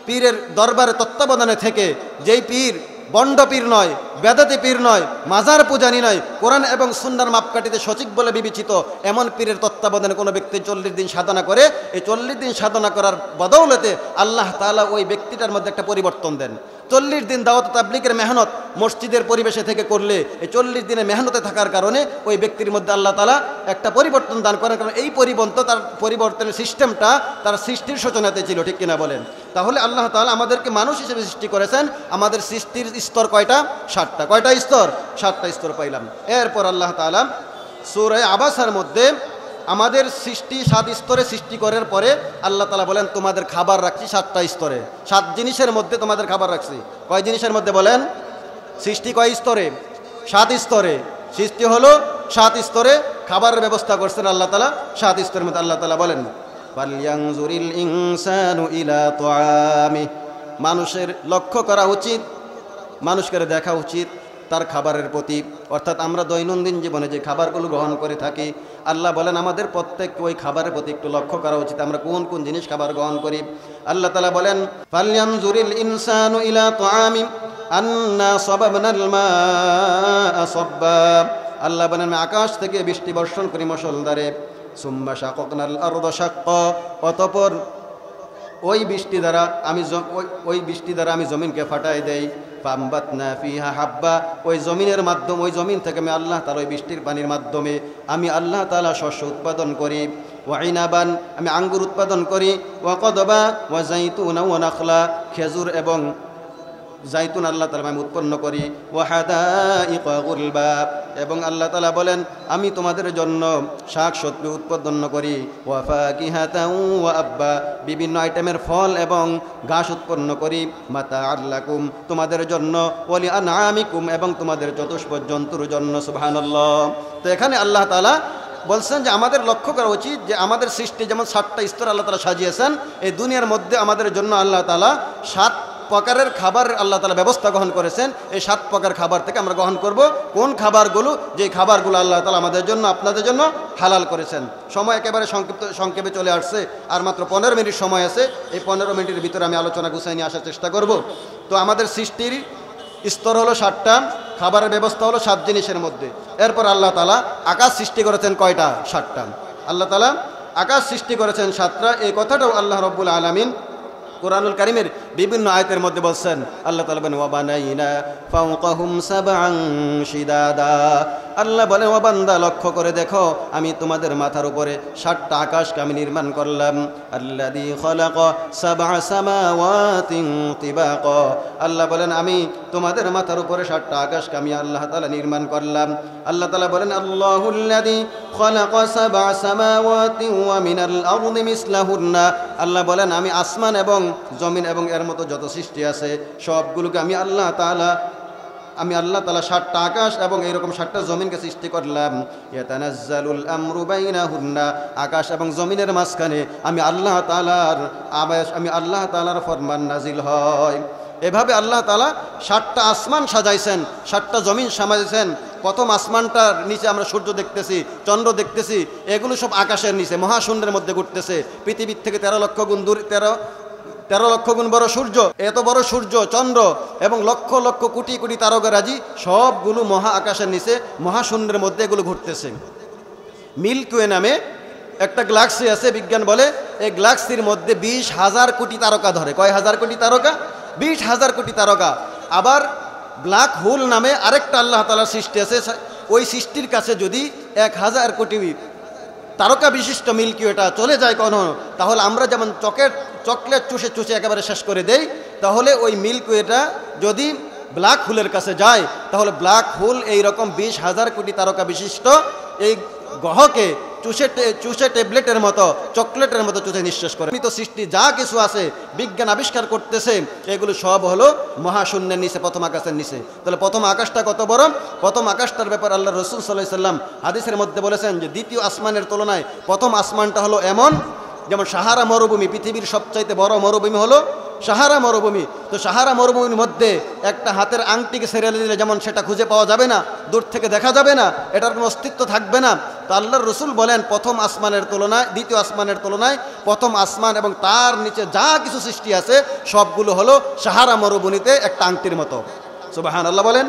পীরের দরবারে তত্ত্বাবধানে থেকে, যেই পীর বন্ড পীর নয়, বেদাতি পীর নয়, মাজার পূজানি নয়, কোরআন এবং সুন্নাহর মাপকাঠিতে সঠিক বলে বিবেচিত, এমন পীরের তত্ত্বাবধানে কোনো ব্যক্তি 40 দিন সাধনা করে, এই 40 দিন সাধনা করার বদৌলতে আল্লাহ তাআলা ওই ব্যক্তিটার মধ্যে একটা পরিবর্তন দেন। 40 দিন দাওয়াত তাবলীগের মেহনত মসজিদের পরিবেশে থেকে করলে, এই 40 দিনের মেহনতে থাকার কারণে ওই ব্যক্তির মধ্যে আল্লাহ তাআলা একটা পরিবর্তন দান করেন। কারণ এই পরিবর্তনের সিস্টেমটা তার সৃষ্টির সূচনাতে ছিল, ঠিক কিনা বলেন? তাহলে আল্লাহ তাআলা আমাদেরকে মানুষ হিসেবে সৃষ্টি করেছেন। আমাদের সৃষ্টির স্তর কয়টা? 7টা। কয়টা স্তর? 7টা স্তর পাইলাম। এরপর আল্লাহ তাআলা সূরা আবাসার মধ্যে আমাদের সৃষ্টি 7 স্তরে সৃষ্টি করার পরে আল্লাহ তাআলা বলেন তোমাদের খাবার রাখছি 7টা স্তরে। 7 জিনিসের মধ্যে তোমাদের খাবার রাখছি। কয় জিনিসের মধ্যে বলেন? সৃষ্টি কয় স্তরে? 7 স্তরে। সৃষ্টি হলো 7 স্তরে, খাবারের ব্যবস্থা করছেন আল্লাহ তাআলা 7 স্তরের মধ্যে। আল্লাহ তাআলা বলেন ফালইয়ানজুরিল ইনসানু ইলা তুআমি, মানুষের লক্ষ্য করা উচিত, মানুষকে দেখা উচিত তার খাবারের প্রতি। অর্থাৎ আমরা দৈনন্দিন জীবনে যে খাবারগুলো গ্রহণ করে থাকি, আল্লাহ বলেন আমাদের প্রত্যেককে ওই খাবারের প্রতি একটু লক্ষ্য করা উচিত, আমরা কোন কোন জিনিস খাবার গ্রহণ করি। আল্লাহ তাআলা বলেন ফালইয়ানজুরিল ইনসানু ইলা তুআমি আন্না সাবাবনাল মাআ সাব্বা, আল্লাহ বলেন আমি আকাশ থেকে বৃষ্টি বর্ষণ করি মুষলধারে। সুম্মা শাকাকনাল আরদা শাক্কা, অতঃপর ওই বৃষ্টি দ্বারা আমি জমিনকে ফাটাই দেই। ফামবাতনা ফিহা হাব্বা, ওই জমিনের মাধ্যমে, ওই জমিন থেকে আমি আল্লাহ তাআলা ওই বৃষ্টির পানির মাধ্যমে আমি আল্লাহ তাআলা শস্য উৎপাদন করি। ওয়া ইনাবান, আমি আঙ্গুর উৎপাদন করি। ওয়া কদবা ওয়া যাইতুনা ওয়া নাখলা, খেজুর এবং জাইতুন আল্লাহ তাআলা আমি উৎপন্ন করি, ওয়া হাদাইকা গুলবা, এবং আল্লাহ তাআলা বলেন আমি তোমাদের জন্য শাক সবজি উৎপন্ন করি, ওয়া ফাকিহাতাও ওয়া আব্বা, বিভিন্ন আইটেমের ফল এবং ঘাস উৎপন্ন করি, মাতাআল লাকুম, তোমাদের জন্য, ওয়ালি আনআমিকুম, এবং তোমাদের চতুষ্পদ জন্তুর জন্য। সুবহানাল্লাহ। তো এখানে আল্লাহ তাআলা বলছেন যে আমাদের লক্ষ্য করা উচিত যে আমাদের সৃষ্টি যেমন 7টা স্তর আল্লাহ তাআলা সাজিয়েছেন, এই দুনিয়ার মধ্যে আমাদের জন্য আল্লাহ তাআলা 7 প্রকারের খাবার আল্লাহ তাআলা ব্যবস্থা গ্রহণ করেছেন। এই 7 প্রকার খাবার থেকে আমরা গ্রহণ করব কোন খাবারগুলো, যে খাবারগুলো আল্লাহ তাআলা আমাদের জন্য আপনাদের জন্য হালাল করেছেন। সময় একেবারে সংক্ষেপে চলে আসছে, আর মাত্র 15 মিনিট সময় আছে। এই 15 মিনিটের ভিতরে আমি আলোচনা গুছিয়ে নিয়ে আসার চেষ্টা করব। তো আমাদের সৃষ্টির স্তর হলো 7টা, খাবারের ব্যবস্থা হলো 7 জিনিসের মধ্যে। এরপর আল্লাহ তাআলা আকাশ সৃষ্টি করেছেন কয়টা? 7টা। আল্লাহ তাআলা আকাশ সৃষ্টি করেছেন 7টা। এই কথাটাও আল্লাহ রাব্বুল আলামিন কুরআনুল কারীমের বিভিন্ন আয়াতের মধ্যে বলছেন। আল্লাহ তাআলা বলেন ওয়া বানাইনা ফাওকাহুম সাবআন শিদাদা, আল্লাহ বলেন ও বান্দা লক্ষ্য করে দেখো আমি তোমাদের মাথার উপরে 7টা আকাশকে আমি নির্মাণ করলাম। আল্লাযী খালাকা সাবআ সামাওয়াতিন তিবাকা, আল্লাহ বলেন আমি তোমাদের মাথার উপরে 7টা আকাশকে আমি আল্লাহ তাআলা নির্মাণ করলাম। আল্লাহ তাআলা বলেন আল্লাহুল্লাযী খালাকা সাবআ সামাওয়াতিন ওয়া মিনাল আরদি মিসলাহুন্না, আল্লাহ বলেন আমি আসমান এবং জমিন এবং এর মতো যত সৃষ্টি আছে সবগুলোকে আমি আল্লাহ তাআলা 7টা আকাশ এবং এইরকম 7টা জমিনকে সৃষ্টি করলাম। ইয়াতানাজ্জালুল আমরু বাইনাহুন্না, আকাশ এবং জমিনের মাঝখানে আমি আল্লাহ তাআলার ফরমান নাজিল হয়। এভাবে আল্লাহ তাআলা 7টা আসমান সাজাইছেন, 7টা জমিন সাজাইছেন। প্রথম আসমানটার নিচে আমরা সূর্য দেখতেছি, চন্দ্র দেখতেছি, এগুলো সব আকাশের নিচে মহাশূন্যের মধ্যে ঘুরতেছে। পৃথিবীর থেকে 13 লক্ষ গুণ দূর, 13 লক্ষ গুণ বড় সূর্য, এত বড় সূর্য, চন্দ্র এবং লক্ষ লক্ষ কোটি কোটি তারকারাজি সবগুলো মহা আকাশের নিচে মহাশূন্যের মধ্যে এগুলো ঘুরতেছে। মিল্কি ওয়ে নামে একটা গ্যালাক্সি আছে, বিজ্ঞান বলে এই গ্যালাক্সির মধ্যে 20,000 কোটি তারকা ধরে। কয় হাজার কোটি তারকা? 20,000 কোটি তারকা। আবার ব্ল্যাক হোল নামে আরেকটা আল্লাহ তাআলার সৃষ্টি আছে, ওই সৃষ্টির কাছে যদি 1000 কোটি তারকা বিশিষ্ট মিল্কি ওয়েটা চলে যায় কোনো, তাহলে আমরা যেমন চকলেট চুষে চুষে একেবারে শেষ করে দেই, তাহলে ওই মিল্কি ওয়েটা যদি ব্ল্যাক হোলের কাছে যায়, তাহলে ব্ল্যাক হোল এইরকম 20,000 কোটি তারকা বিশিষ্ট এই গ্রহকে চুষে ট্যাবলেটের মতো, চকলেটের মতো চুষে নিঃশ্বাস করে। তো সৃষ্টি যা কিছু আছে বিজ্ঞান আবিষ্কার করতেছে, এগুলো সব হলো মহাশূন্যের নিচে, প্রথম আকাশের নিচে। তাহলে প্রথম আকাশটা কত বড়? প্রথম আকাশটার ব্যাপার আল্লাহ রাসূল সাল্লাল্লাহু আলাইহি সাল্লাম হাদিসের মধ্যে বলেছেন যে দ্বিতীয় আসমানের তুলনায় প্রথম আসমানটা হলো এমন, যেমন সাহারা মরুভূমি, পৃথিবীর সবচাইতে বড় মরুভূমি হলো সাহারা মরুভূমি। তো সাহারা মরুভূমির মধ্যে একটা হাতের আংটিকে ছেড়ে দিলে যেমন সেটা খুঁজে পাওয়া যাবে না, দূর থেকে দেখা যাবে না, এটার কোনো অস্তিত্ব থাকবে না। তো আল্লাহর রাসূল বলেন প্রথম আসমানের তুলনায়, দ্বিতীয় আসমানের তুলনায় প্রথম আসমান এবং তার নিচে যা কিছু সৃষ্টি আছে সবগুলো হলো সাহারা মরুভূমিতে একটা আংটির মতো। সুবহানাল্লাহ বলেন।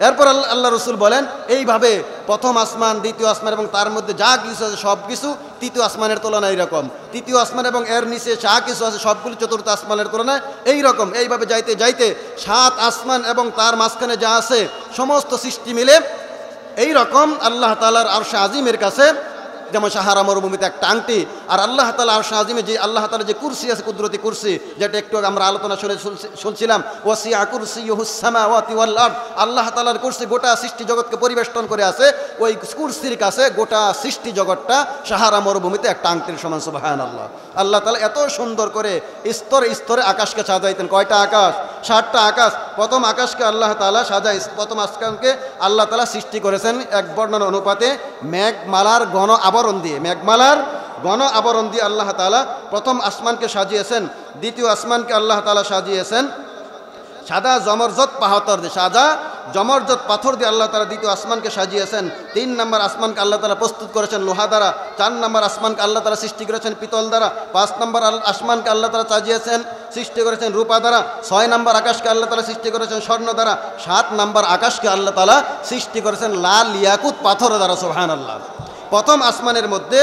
এরপর আল্লাহ রাসূল বলেন এইভাবে প্রথম আসমান, দ্বিতীয় আসমান এবং তার মধ্যে যা কিছু আছে সব কিছু তৃতীয় আসমানের তুলনায় এইরকম, তৃতীয় আসমান এবং এর নিচে যা কিছু আছে সবগুলো চতুর্থ আসমানের তুলনায় এইরকম। এইভাবে যাইতে যাইতে 7 আসমান এবং তার মাঝখানে যা আছে সমস্ত সৃষ্টি মিলে এইরকম আল্লাহ তাআলার আরশে আজিমের কাছে, যেমন সাহারা মরুভূমিতে একটা আংটি, আর আল্লাহ তাআলা আরশে আজিমে যে আল্লাহ তাআলা যে কুরসি আছে, কুদরতি কুরসি, যেটা একটু আমরা আলোচনা শুনছিলাম, ওয়াসিআ কুরসিয়ুহুস সামাওয়াতি ওয়াল আরদ, আল্লাহ তাআলার কুরসি গোটা সৃষ্টি জগৎকে পরিবেষ্টন করে আছে। ওই কুরসির কাছে গোটা সৃষ্টি জগৎটা সাহারা মরুভূমিতে একটা আংটির সমান। সুবহানাল্লাহ। আল্লাহ তাআলা এত সুন্দর করে স্তরে স্তরে আকাশকে সাজাইতেন। কয়টা আকাশ? 7টা আকাশ। প্রথম আকাশকে আল্লাহ তাআলা সাজাই, প্রথম আসমানকে আল্লাহ তাআলা সৃষ্টি করেছেন এক বর্ণনা অনুপাতে মেঘমালার ঘন আবরণ দিয়ে, মেঘমালার ঘন আবরণ দিয়ে আল্লাহ তাআলা প্রথম আসমানকে সাজিয়েছেন। দ্বিতীয় আসমানকে আল্লাহ তাআলা সাজিয়েছেন সাদা জমরজত পাথর দিয়ে, সাদা জমরজত পাথর দিয়ে আল্লাহ তাআলা দ্বিতীয় আসমানকে সাজিয়েছেন। 3 নম্বর আসমানকে আল্লাহ তাআলা প্রস্তুত করেছেন লোহা দ্বারা। 4 নম্বর আসমানকে আল্লাহ তাআলা সৃষ্টি করেছেন পিতল দ্বারা। 5 নম্বর আসমানকে আল্লাহ তাআলা সাজিয়েছেন, সৃষ্টি করেছেন রূপা দ্বারা। 6 নম্বর আকাশকে আল্লাহ তাআলা সৃষ্টি করেছেন স্বর্ণ দ্বারা। 7 নম্বর আকাশকে আল্লাহ তাআলা সৃষ্টি করেছেন লাল ইয়াকুত পাথর দ্বারা। সুবহানাল্লাহ। প্রথম আসমানের মধ্যে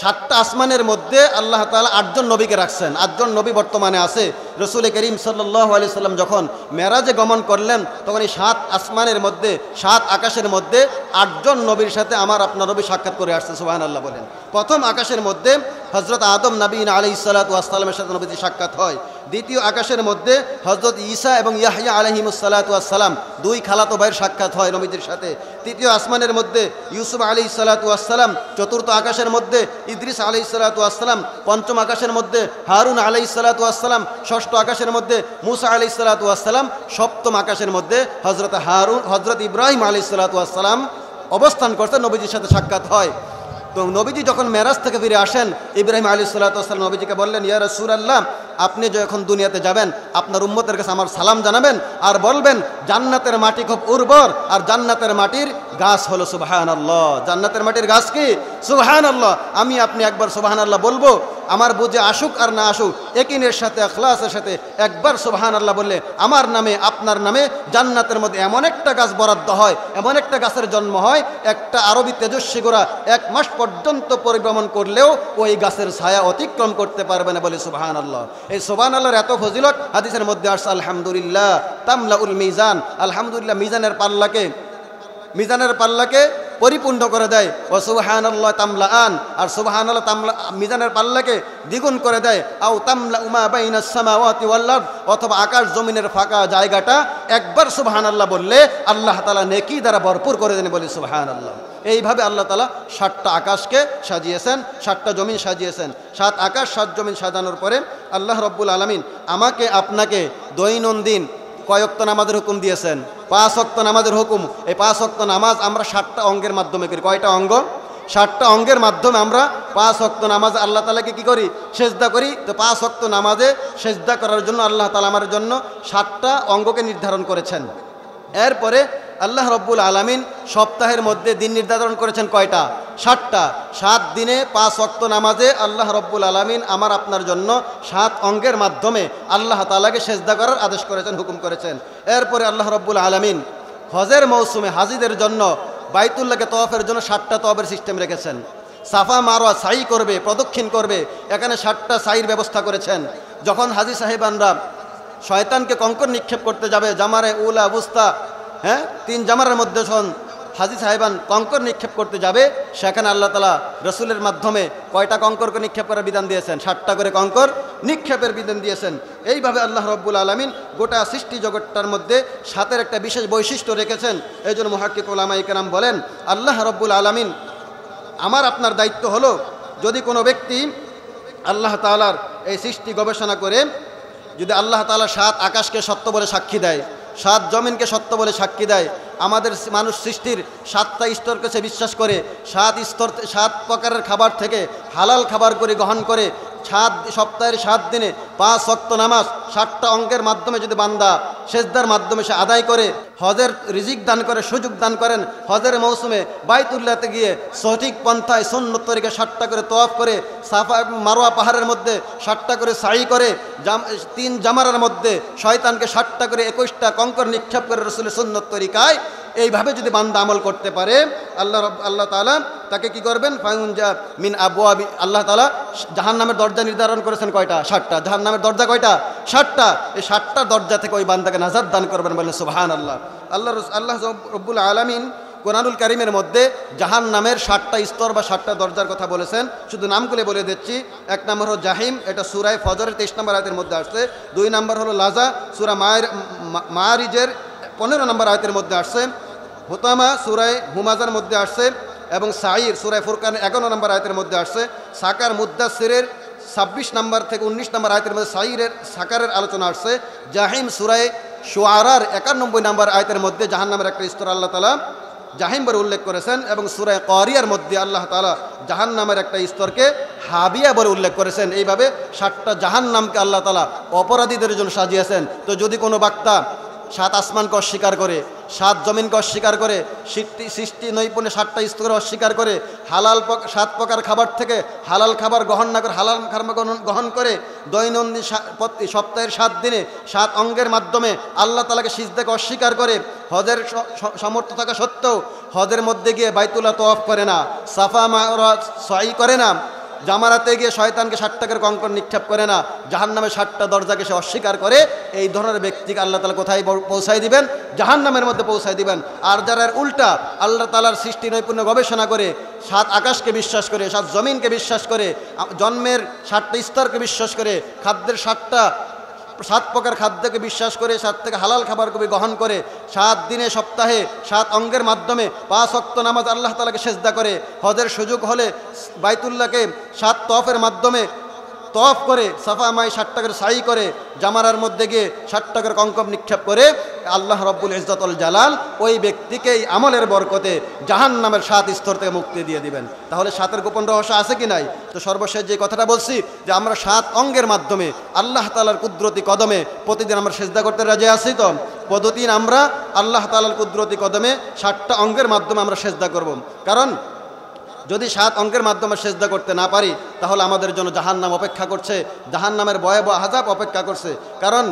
7টা আসমানের মধ্যে আল্লাহ তাআলা 8 জন নবীকে রাখছেন। 8 জন নবী বর্তমানে আছে। রাসূল করিম সাল্লাল্লাহু আলাইহি সাল্লাম যখন মেরাজে গমন করলেন, তখন এই 7 আসমানের মধ্যে, 7 আকাশের মধ্যে 8 জন নবীর সাথে আমার আপনার নবী সাক্ষাৎ করে আসছে। সুবহানাল্লাহ বলেন। প্রথম আকাশের মধ্যে হজরত আদম নবীন আলাইহিসসালাতু ওয়াসসালামের সাথে নবীজি সাক্ষাৎ হয়। দ্বিতীয় আকাশের মধ্যে হজরত ঈসা এবং ইয়াহইয়া আলাইহিমুসসালাতু ওয়াসসালাম দুই খালাতো ভাইয়ের সাক্ষাৎ হয় নবীজির সাথে। তৃতীয় আসমানের মধ্যে ইউসুফ আলাইহিসসালাতু ওয়াসসালাম, চতুর্থ আকাশের মধ্যে ইদ্রিস আলাইহিসসালাতু ওয়াসসালাম, পঞ্চম আকাশের মধ্যে হারুন আলাইহিসসালাতু ওয়াসসালাম, ষষ্ঠ আকাশের মধ্যে মুসা আলাইহিসসালাতু ওয়াসসালাম, সপ্তম আকাশের মধ্যে হজরত ইব্রাহিম আলাইহিসসালাতু ওয়াসসালাম অবস্থান করতে নবীজির সাথে সাক্ষাৎ হয়। তো নবীজি যখন মেরাজ থেকে ফিরে আসেন, ইব্রাহিম আলাইহিসসালাতু ওয়াসসালাম নবীজিকে বললেন, ইয়া রাসূলুল্লাহ, আপনি যখন দুনিয়াতে যাবেন আপনার উম্মতের কাছে আমার সালাম জানাবেন আর বলবেন জান্নাতের মাটি খুব উর্বর আর জান্নাতের মাটির গাছ হলো সুবহানাল্লাহ। জান্নাতের মাটির গাছ কি? সুবহানাল্লাহ। আমি আপনি একবার সুবহানাল্লাহ বলবো, আমার বুঝে আসুক আর না আসুক একিনের সাথে ইখলাসের সাথে একবার সুবহানাল্লাহ বললে আমার নামে আপনার নামে জান্নাতের মধ্যে এমন একটা গাছ বরাদ্দ হয়, এমন একটা গাছের জন্ম হয়, একটা আরবি তেজস্বী গোরা 1 মাস পর্যন্ত পরিভ্রমণ করলেও ওই গাছের ছায়া অতিক্রম করতে পারবে না বলে সুবহানাল্লাহ। এই সুবহানাল্লাহর এত ফজিলত হাদিসের মধ্যে আসছে, আলহামদুলিল্লাহ তামলাউল মিজান, আলহামদুলিল্লাহ মিজানের পাল্লাকে পরিপূর্ণ করে দেয়। ও সুবহানাল্লাহ তামলাআন, আর সুবহানাল্লাহ মিজানের পাল্লাকে দ্বিগুণ করে দেয়। আও তামলা উমা বাইনাস সামাওয়াতি ওয়াল আরদ, অথবা আকাশ জমিনের ফাঁকা জায়গাটা একবার সুবহানাল্লাহ বললে আল্লাহ তাআলা নেকি দ্বারা ভরপুর করে দেন বলে সুবহানাল্লাহ। এইভাবে আল্লাহ তাআলা 7টা আকাশকে সাজিয়েছেন, 7টা জমিন সাজিয়েছেন। 7 আকাশ 7 জমিন সাজানোর পরে আল্লাহ রব্বুল আলামিন আমাকে আপনাকে দৈনন্দিন কয় ওয়াক্ত নামাজের হুকুম দিয়েছেন? 5 ওয়াক্ত নামাজের হুকুম। এই 5 ওয়াক্ত নামাজ আমরা 7টা অঙ্গের মাধ্যমে করি। কয়টা অঙ্গ? 7টা অঙ্গের মাধ্যমে আমরা 5 ওয়াক্ত নামাজ আল্লাহ তাআলাকে কি করি? সেজদা করি। তো 5 ওয়াক্ত নামাজে সেজদা করার জন্য আল্লাহ তাআলা আমার জন্য 7টা অঙ্গকে নির্ধারণ করেছেন। এরপরে আল্লাহ রব্বুল আলামিন সপ্তাহের মধ্যে দিন নির্ধারণ করেছেন কয়টা? 7টা। 7 দিনে 5 ওয়াক্ত নামাজে আল্লাহ রব্বুল আলামিন আমার আপনার জন্য 7 অঙ্গের মাধ্যমে আল্লাহ তাআলাকে সেজদা করার আদেশ করেছেন, হুকুম করেছেন। এরপরে আল্লাহ রব্বুল আলামিন হজের মৌসুমে হাজিদের জন্য বাইতুল্লাহকে তওয়াফের জন্য 7টা তওয়াফের সিস্টেম রেখেছেন। সাফা মারওয়া সাই করবে, প্রদক্ষিণ করবে, এখানে 7টা সাইর ব্যবস্থা করেছেন। যখন হাজি সাহেবানরা শয়তানকে কঙ্কর নিক্ষেপ করতে যাবে, জামারে উলা বুস্তা, 3 জামারের মধ্যে যখন হাজি সাহেবান কঙ্কর নিক্ষেপ করতে যাবে, সেখানে আল্লাহ তাআলা রসুলের মাধ্যমে কয়টা কঙ্করকে নিক্ষেপ করার বিধান দিয়েছেন? 7টা করে কঙ্কর নিক্ষেপের বিধান দিয়েছেন। এইভাবে আল্লাহ রব্বুল আলামিন গোটা সৃষ্টি জগৎটার মধ্যে 7-এর একটা বিশেষ বৈশিষ্ট্য রেখেছেন। এই জন্য মুহাক্কিক উলামায়ে কেরাম বলেন, আল্লাহ রব্বুল আলামিন আমার আপনার দায়িত্ব হলো, যদি কোনো ব্যক্তি আল্লাহ তাআলার এই সৃষ্টি গবেষণা করে যদি আল্লাহ তাআলা 7 আকাশকে সত্য বলে সাক্ষী দেয়, 7 জমিনকে সত্য বলে সাক্ষী দেয়, আমাদের মানুষ সৃষ্টির 7টা স্তরকে সে বিশ্বাস করে, 7 প্রকারের খাবার থেকে হালাল খাবার করে গ্রহণ করে, সপ্তাহের 7 দিনে 5 ওয়াক্ত নামাজ 7টা অঙ্কের মাধ্যমে যদি বান্দা সেজদার মাধ্যমে সে আদায় করে, হজের রিজিক দান করে, সুযোগ দান করেন, হজের মৌসুমে বাইতুল্লাহতে গিয়ে সঠিক পন্থায় সুন্নত তরিকা 7টা করে তওয়াফ করে, সাফা মারওয়া পাহাড়ের মধ্যে 7টা করে সাই করে, 3 জামারার মধ্যে শয়তানকে 7টা করে 21টা কঙ্কর নিক্ষেপ করে রসুলের সুন্নত তরিকায়, এইভাবে যদি বান্দা আমল করতে পারে, আল্লাহ তাআলা তাকে কি করবেন? ফায়ুনজা মিন আবওয়াবি, আল্লাহ তাআলা জাহান্নামের দরজা নির্ধারণ করেছেন কয়টা? 7টা। জাহান্নামের দরজা কয়টা? 7টা। এই 7টা দরজা থেকে ওই বান্দাকে নাজাত দান করবেন বলেন সুবহানাল্লাহ। আল্লাহ রব্বুল আলামিন কোরআনুল কারীমের মধ্যে জাহান্নামের 7টা স্তর বা 7টা দরজার কথা বলেছেন। শুধু নামগুলো বলে দিচ্ছি। 1 নম্বর হলো জাহিম, এটা সূরা ফজরের 23 নম্বর আয়াতের মধ্যে আসছে। 2 নম্বর হলো লাজা, সূরা মাআরিজের 15 নম্বর আয়াতের মধ্যে আসছে। হুতামা সূরা হুমাজার মধ্যে আসছে, এবং সাইর সূরা ফুরকানের 11 নম্বর আয়াতের মধ্যে আসছে। সাকার মুদ্দাসসিরের 26 নম্বর থেকে 19 নম্বর আয়াতের মধ্যে সাকারের আলোচনা আসছে। জাহিম সূরা শুআরার 91 নম্বর আয়াতের মধ্যে জাহান্নামের একটা স্তর আল্লাহ তাআলা জাহিম বলে উল্লেখ করেছেন, এবং সূরা কারিয়ার মধ্যে আল্লাহ তাআলা জাহান্নামের একটা স্তরকে হাবিয়া বলে উল্লেখ করেছেন। এইভাবে 7টা জাহান্নামকে আল্লাহ তাআলা অপরাধীদের জন্য সাজিয়েছেন। তো যদি কোনো বাক্তা 7 আসমানকে অস্বীকার করে, 7 জমিনকে অস্বীকার করে, সৃষ্টি নৈপুণ্যে 7টা স্তরে অস্বীকার করে, 7 প্রকার খাবার থেকে হালাল খাবার গ্রহণ না করে হালাল খাবার গ্রহণ করে, দৈনন্দিন সপ্তাহের 7 দিনে 7 অঙ্গের মাধ্যমে আল্লাহ তাআলাকে সিজদাকে অস্বীকার করে, হজের সামর্থ্য থাকা সত্ত্বেও হজের মধ্যে গিয়ে বাইতুল্লাহ তওয়াফ করে না, সাফা মারওয়া সাই করে না, জামারাতে গিয়ে শয়তানকে 60টা করে কঙ্কর নিক্ষেপ করে না, জাহান্নামে 60টা দরজাকে সে অস্বীকার করে, এই ধরনের ব্যক্তিকে আল্লাহ তাআলা কোথায় পৌঁছায় দিবেন? জাহান্নামের মধ্যে পৌঁছায় দিবেন। আর যারা উল্টা আল্লাহ তাআলার সৃষ্টি নৈপুণ্য গবেষণা করে, 7 আকাশকে বিশ্বাস করে, 7 জমিনকে বিশ্বাস করে, জন্মের 7টা স্তরকে বিশ্বাস করে, খাদ্যের 7 প্রকার খাদ্যকে বিশ্বাস করে, 7 থেকে হালাল খাবারকে গ্রহণ করে, 7 দিনে সপ্তাহে 7 অঙ্গের মাধ্যমে 5 ওয়াক্ত নামাজ আল্লাহ তাআলাকে সেজদা করে, হজের সুযোগ হলে বাইতুল্লাহকে 7 তওয়াফের মাধ্যমে তওয়াফ করে, সাফা মাই 60টা করে সাই করে, জামারার মধ্যে গিয়ে 60টা করে কঙ্কর নিক্ষেপ করে, আল্লাহ রব্বুল ইজ্জতুল জালাল ওই ব্যক্তিকে এই আমলের বরকতে জাহান্নামের 7 স্তর থেকে মুক্তি দিয়ে দিবেন। তাহলে 7-এর গোপন রহস্য আছে কি নাই? তো সর্বশেষ যে কথাটা বলছি যে আমরা 7 অঙ্গের মাধ্যমে আল্লাহ তাআলার কুদরতি কদমে প্রতিদিন আমরা সেজদা করতে রাজি আছি তো? প্রতিদিন আমরা আল্লাহ তাআলার কুদরতি কদমে 7টা অঙ্গের মাধ্যমে আমরা সেজদা করব। কারণ যদি 7 অঙ্গের মাধ্যমে সেজদা করতে না পারি তাহলে আমাদের জন্য জাহান্নাম অপেক্ষা করছে, জাহান্নামের ভয়াবহ আযাব অপেক্ষা করছে। কারণ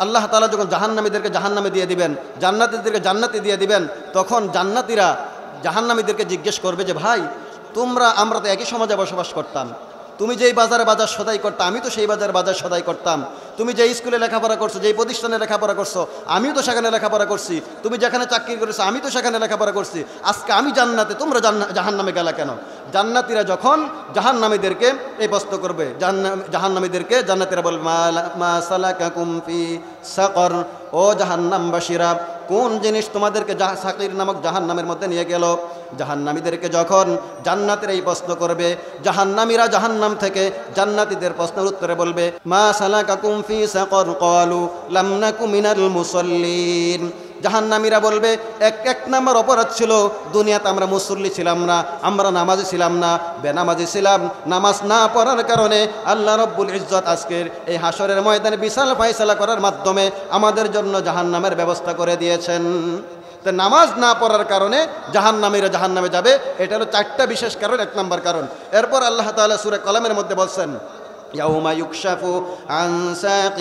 আল্লাহ তাআলা যখন জাহান্নামীদেরকে জাহান্নামে দিয়ে দিবেন, জান্নাতীদেরকে জান্নাতে দিয়ে দিবেন, তখন জান্নাতীরা জাহান্নামীদেরকে জিজ্ঞেস করবে যে ভাই আমরা তো একই সমাজে বসবাস করতাম, তুমি যেই বাজারে বাজার সদাই করতাম আমি তো সেই বাজারে বাজার সদাই করতাম, তুমি যেই স্কুলে লেখাপড়া করছো, যেই প্রতিষ্ঠানে লেখাপড়া করছো আমিও তো সেখানে লেখাপড়া করছি, তুমি যেখানে চাকরি করেছো আমি তো সেখানে লেখাপড়া করছি, আজকে আমি জান্নাতে তোমরা জাহান্নামে গেলা কেন? জান্নাতীরা যখন জাহান্নামীদেরকে এই প্রশ্ন করবে, জাহান্নামীদেরকে জান্নাতীরা বলবে মা সালাকাকুম ফি সাকর, ও জাহান্নামবাসীরা কোন জিনিস তোমাদেরকে সাকির নামক জাহান্নামের মধ্যে নিয়ে গেল? জাহান্নামীদেরকে যখন জান্নাতীরা এই প্রশ্ন করবে, জাহান্নামীরা জাহান্নাম থেকে জান্নাতীদের প্রশ্নের উত্তরে বলবে মা সালাকাকুম ফি সাকর ক্বালু লাম নাকু মিনাল মুসাল্লিন। জাহান্নামীরা বলবে এক নাম্বার অপরাধ ছিল দুনিয়াতে আমরা মুসল্লি ছিলাম না, আমরা নামাজি ছিলাম না, বেনামাজি ছিলাম। নামাজ না পড়ার কারণে আল্লাহ রব্বুল ইজ্জত আজকের এই হাসরের ময়দানে বিশাল ফায়সালা করার মাধ্যমে আমাদের জন্য জাহান্নামের ব্যবস্থা করে দিয়েছেন। তো নামাজ না পড়ার কারণে জাহান্নামীরা জাহান্নামে যাবে, এটা হলো 4টা বিশেষ কারণ, 1 নম্বর কারণ। এরপর আল্লাহ তাআলা সূরা কলমের মধ্যে বলছেন يوم يكشف عن ساق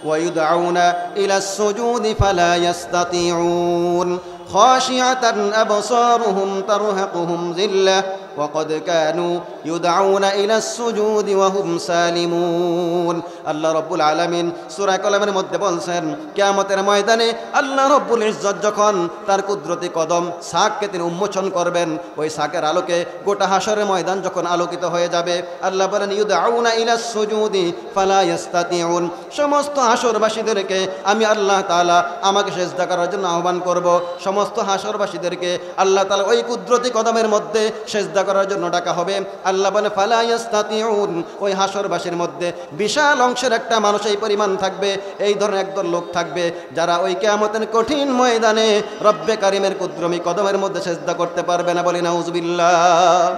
ويدعون إلى السجود فلا يستطيعون خاشعة أبصارهم ترهقهم ذلة وقد كانوا يدعون إلى السجود وهم سالمون। আল্লাহ রব্বুল আলামিন সূরা কলমের মধ্যে বলছেন কিয়ামতের ময়দানে আল্লাহ রব্বুল ইজ্জত যখন তার কুদরতি কদম সাককে তিনি উন্মোচন করবেন, ওই সাকের আলোকে গোটা হাসরের ময়দান যখন আলোকিত হয়ে যাবে, আল্লাহ বলেন ইউদআউনা ইলা সুজুদি ফালা ইস্তাতিউন, সমস্ত হাসরবাসীদেরকে আমি আল্লাহ তাআলা আমাকে সিজদা করার জন্য আহ্বান করব। সমস্ত হাসরবাসীদেরকে আল্লাহ তাআলা ওই কুদরতি কদমের মধ্যে সিজদা করার জন্য ডাকা হবে। আল্লাহ বলে ফালা ইস্তাতিউন, ওই হাসরবাসীর মধ্যে বিশাল অংশের একটা মানুষ এই পরিমাণ থাকবে, এই ধরনের একদল লোক থাকবে যারা ওই কিয়ামতের কঠিন ময়দানে রব্বে কারিমের কুদরমি কদমের মধ্যে সিজদা করতে পারবে না। বলি নাউজুবিল্লাহ।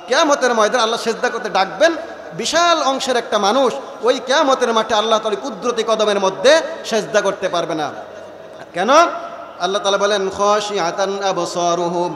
কিয়ামতের ময়দানে আল্লাহ সিজদা করতে ডাকবেন, বিশাল অংশের একটা মানুষ ওই কিয়ামতের মাঠে আল্লাহ তাআলা কুদরতি কদমের মধ্যে সিজদা করতে পারবে না। কেন? আল্লাহ তাআলা বলেন খাশিআতান আবসারুহুম,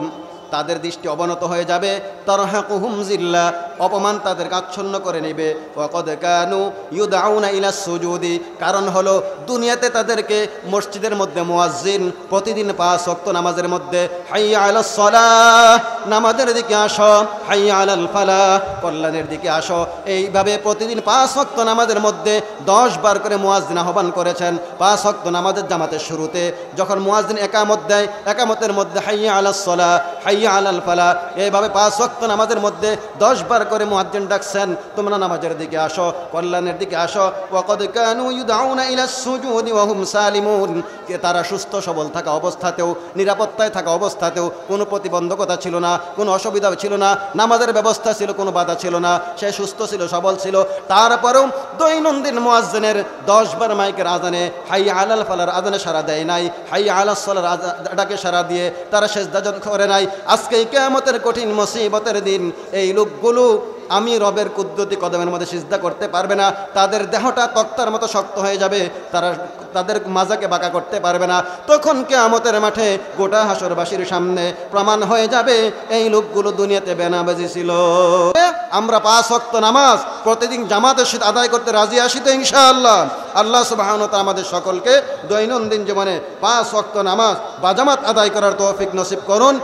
তাদের দৃষ্টি অবনত হয়ে যাবে, তারহাকুহুম জিল্লা, অপমান তাদের আচ্ছন্ন করে নেবে। ওয়াকাদ কানু ইউদআউনা ইলাস সুজুদি, কারণ হলো দুনিয়াতে তাদেরকে মসজিদের মধ্যে মুয়াজ্জিন প্রতিদিন 5 ওয়াক্ত নামাজের মধ্যে হাইয়া আলাস সালাহ, নামাজের দিকে আসো, হাইয়া আলাল ফালাহ, কল্যাণের দিকে আসো, এইভাবে প্রতিদিন 5 ওয়াক্ত নামাজের মধ্যে 10 বার করে মুয়াজ্জিন আহ্বান করেছেন। 5 ওয়াক্ত নামাজের জামাতের শুরুতে যখন মুয়াজ্জিন একামত দেয়, একামতের মধ্যে হাইয়া আলাস সালাহ, হাইয়া আলাল ফালাহ, এইভাবে 5 ওয়াক্ত নামাজের মধ্যে 10 বার করে মুয়াজ্জিন ডাকছেন তোমরা নামাজের দিকে আসো, কল্যাণের দিকে আসো। ওয়াকাদ কানু ইউদআউনা ইলাস সুজুদি ওয়া হুম সালিমুন, কে তারা সুস্থ সবল থাকা অবস্থাতেও, নিরাপত্তায় থাকা অবস্থাতেও কোনো প্রতিবন্ধকতা ছিল না, কোনো অসুবিধা ছিল না, নামাজের ব্যবস্থা ছিল, কোনো বাধা ছিল না, সে সুস্থ ছিল, সবল ছিল। তারপরেও দৈনন্দিন মুয়াজ্জিনের 10 বার মাইকের আযানে হাইয়া আলাল ফালার আযানে সাড়া দেয় নাই, হাইয়া আলাস সালার ডাকে সাড়া দিয়ে তারা সিজদা করে নাই। আজকে কিয়ামতের কঠিন মুসিবতের দিন এই লোকগুলো আমি রবের কুদরতি কদমের মধ্যে সিজদা করতে পারবে না, তাদের দেহটা তক্তার মতো শক্ত হয়ে যাবে, তারা তাদের মাজাকে বাঁকা করতে পারবে না। তখন কিয়ামতের মাঠে গোটা হাসরবাসীর সামনে প্রমাণ হয়ে যাবে এই লোকগুলো দুনিয়াতে বেনামাজি ছিল। আমরা 5 ওয়াক্ত নামাজ প্রতিদিন জামাতের সাথে আদায় করতে রাজি আছি তো ইনশাআল্লাহ। আল্লাহ সুবহানাহু ওয়া তাআলা আমাদের সকলকে দৈনন্দিন জীবনে 5 ওয়াক্ত নামাজ বা জামাত আদায় করার তৌফিক নসিব করুন।